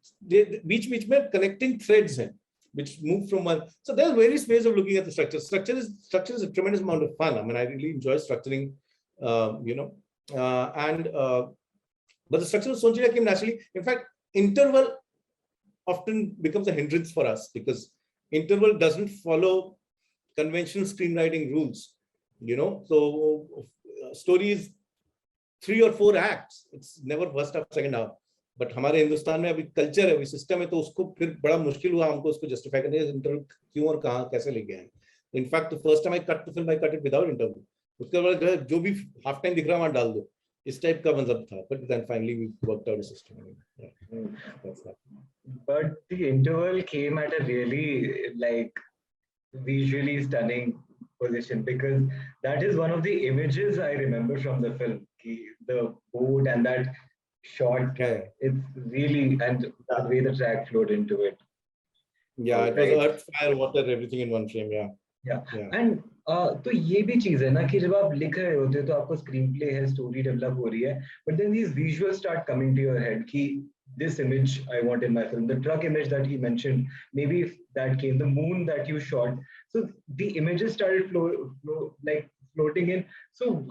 beach में connecting threads हैं, which move from one. So there are various ways of looking at the structure. Structure is a tremendous amount of fun. I mean, I really enjoy structuring, but the structure of Sonchiriya came naturally. In fact, interval often becomes a hindrance for us because interval doesn't follow conventional screenwriting rules. So story is 3 or 4 acts. It's never first half, second half. But हमारे हिंदुस्तान में अभी culture है, अभी system है, तो उसको फिर बड़ा मुश्किल हुआ हमको उसको जस्टिफाई करने इंटरवल क्यों और कहाँ कैसे लेके आए. In fact the first time I cut the film, I cut it without interval. उसके बाद जो भी हाफ टाइम दिख रहा है वहां डाल दो, इस टाइप का मतलब था. But then finally we worked out a system. But the interval came at a really visually stunning position, because that is one of the images I remember from the film. The boat and that shot, it's really, and the way the track flowed into it. Yeah, it was earth, fire, water, everything in one frame. Yeah. And तो ये भी चीज है ना कि जब आप लिख रहे होते हो तो आपको स्क्रीन प्ले है, स्टोरी डेवलप हो रही है, but then these visuals start coming to your head कि this image I want in my film. The truck image that he mentioned, maybe if that came, the moon that you shot. So the images started floating in. So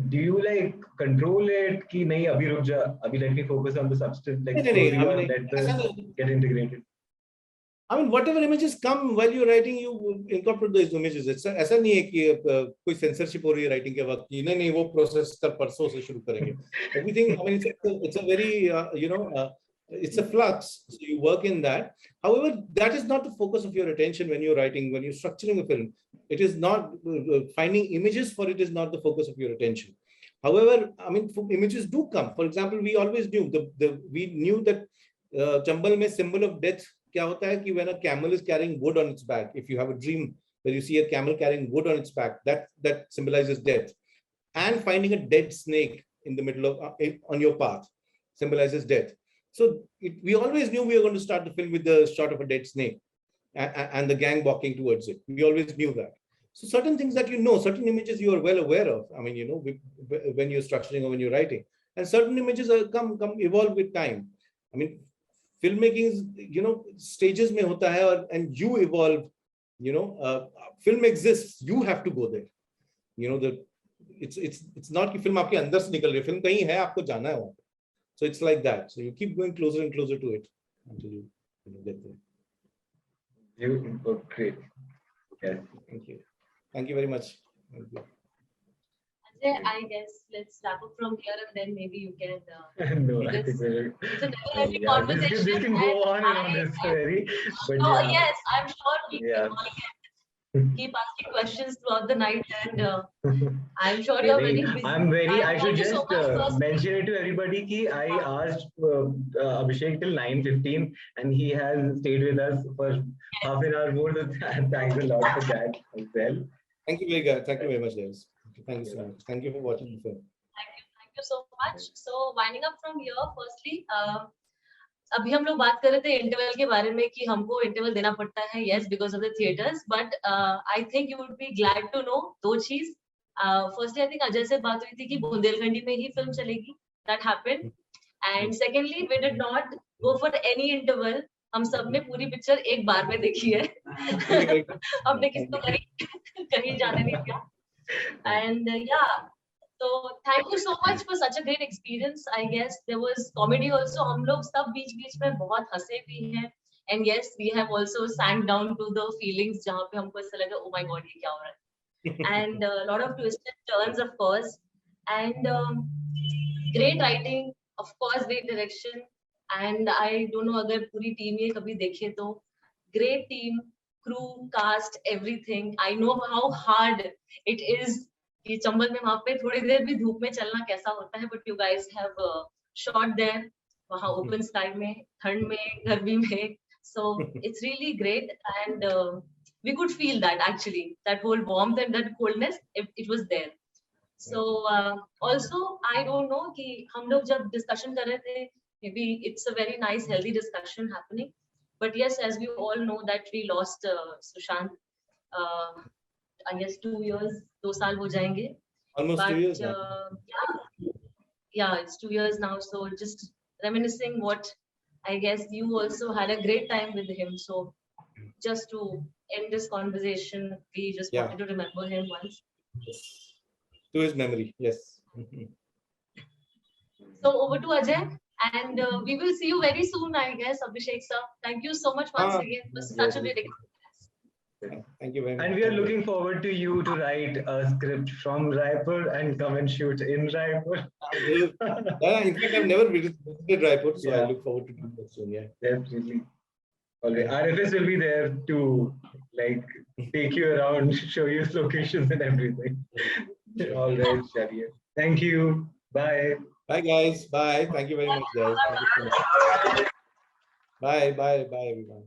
do you control it कि नहीं अभी रुक जा, अभी let me focus on the substance, story, or let the get integrated? I mean, whatever images come while you're writing, you incorporate those images. ऐसा नहीं है कि कोई censorship हो रही है writing के वक्त कि नहीं वो process कर परसों से शुरू करेंगे. Everything, I mean, it's a very it's a flux. So you work in that. However, that is not the focus of your attention when you're writing, when you're structuring a film. It is not finding images for it is not the focus of your attention. However, I mean, images do come. For example, we always knew we knew that Chambal में symbol of death क्या होता है कि when a camel is carrying wood on its back, if you have a dream where you see a camel carrying wood on its back, that symbolizes death. And finding a dead snake in the middle of on your path symbolizes death. So we always knew we were going to start the film with the shot of a dead snake and the gang walking towards it. We always knew that. So certain things that certain images you are well aware of. I mean, when you're structuring or when you're writing, and certain images come evolve with time. I mean, filmmaking is stages में होता है and you evolve. Film exists. You have to go there. It's not कि film आपके अंदर से निकल रही है. Film कहीं है, आपको जाना है वहाँ. So it's like that. So you keep going closer and closer to it until you get there. Great. Yes. Thank you. Thank you very much. Thank you. I guess let's wrap up from here, and then maybe you can. No, I Because think it's a never-ending yeah, conversation. this can go on and on this very, but Oh yeah, yes, I'm sure we yeah. can all keep asking questions throughout the night, and I'm sure you're very busy. I should Thank you so just much for mention it to everybody ki I asked Abhishek till 9:15 and he has stayed with us for half an hour more. So thanks a lot for that as well. Thank you very much, guys. Thank you so much. Thank you for watching the film. Thank you so much. So winding up from here, firstly, अभी हम लोग बात कर रहे थे interval के बारे में कि हमको इंटरवल देना पड़ता है, yes, because of the theaters, but I think you would be glad to know दो चीज. Firstly, I think अजय से बात हुई थी कि बुंदेलखंडी में ही फिल्म चलेगी. That happened. And secondly, we did not go for any interval. हम सब ने पूरी पिक्चर एक बार में देखी है. हमने किसी को कहीं जाने नहीं दिया. And yeah. So thank you so much for such a great experience. I guess there was comedy also. हम लोग सब बीच-बीच में बहुत हंसे भी हैं. And yes, we have also sank down to the feelings जहाँ पे हमको ऐसा लगा, oh my god, ये क्या हो रहा है? And a lot of twists and turns, of course. And great writing, of course, great direction. And I don't know अगर पूरी टीम ये कभी देखे तो great team, crew, cast, everything. I know how hard it is. कि चंबल में वहां पे थोड़ी देर भी धूप में चलना कैसा होता है, but you guys have shot there वहां open sky में, ठंड में, गर्मी में, so it's really great. And we could feel that actually, that whole warmth and that coldness, it was there. So also I don't know कि हम लोग जब discussion कर रहे थे, maybe it's a very nice healthy discussion happening, but yes, as we all know that we lost Sushant. I guess 2 years, 2 साल हो जाएंगे. Almost but, 2 years now. Yeah, it's 2 years now. So just reminiscing what I guess you also had a great time with him. So just to end this conversation, we just wanted to remember him once. Yes. To his memory, yes. So over to Ajay, and we will see you very soon, I guess, Abhishek sir. Thank you so much once again for such a great experience. Thank you very much. And we are looking forward to you to write a script from Raipur and come and shoot in Raipur. Yeah, in fact, I've never visited Raipur, so I look forward to doing that soon. Yeah, definitely. Alright, RFS will be there to like take you around, show you locations and everything. All right, Shariya. Thank you. Bye. Bye, guys. Bye. Thank you very much, guys. Thank you so much. Bye, everyone.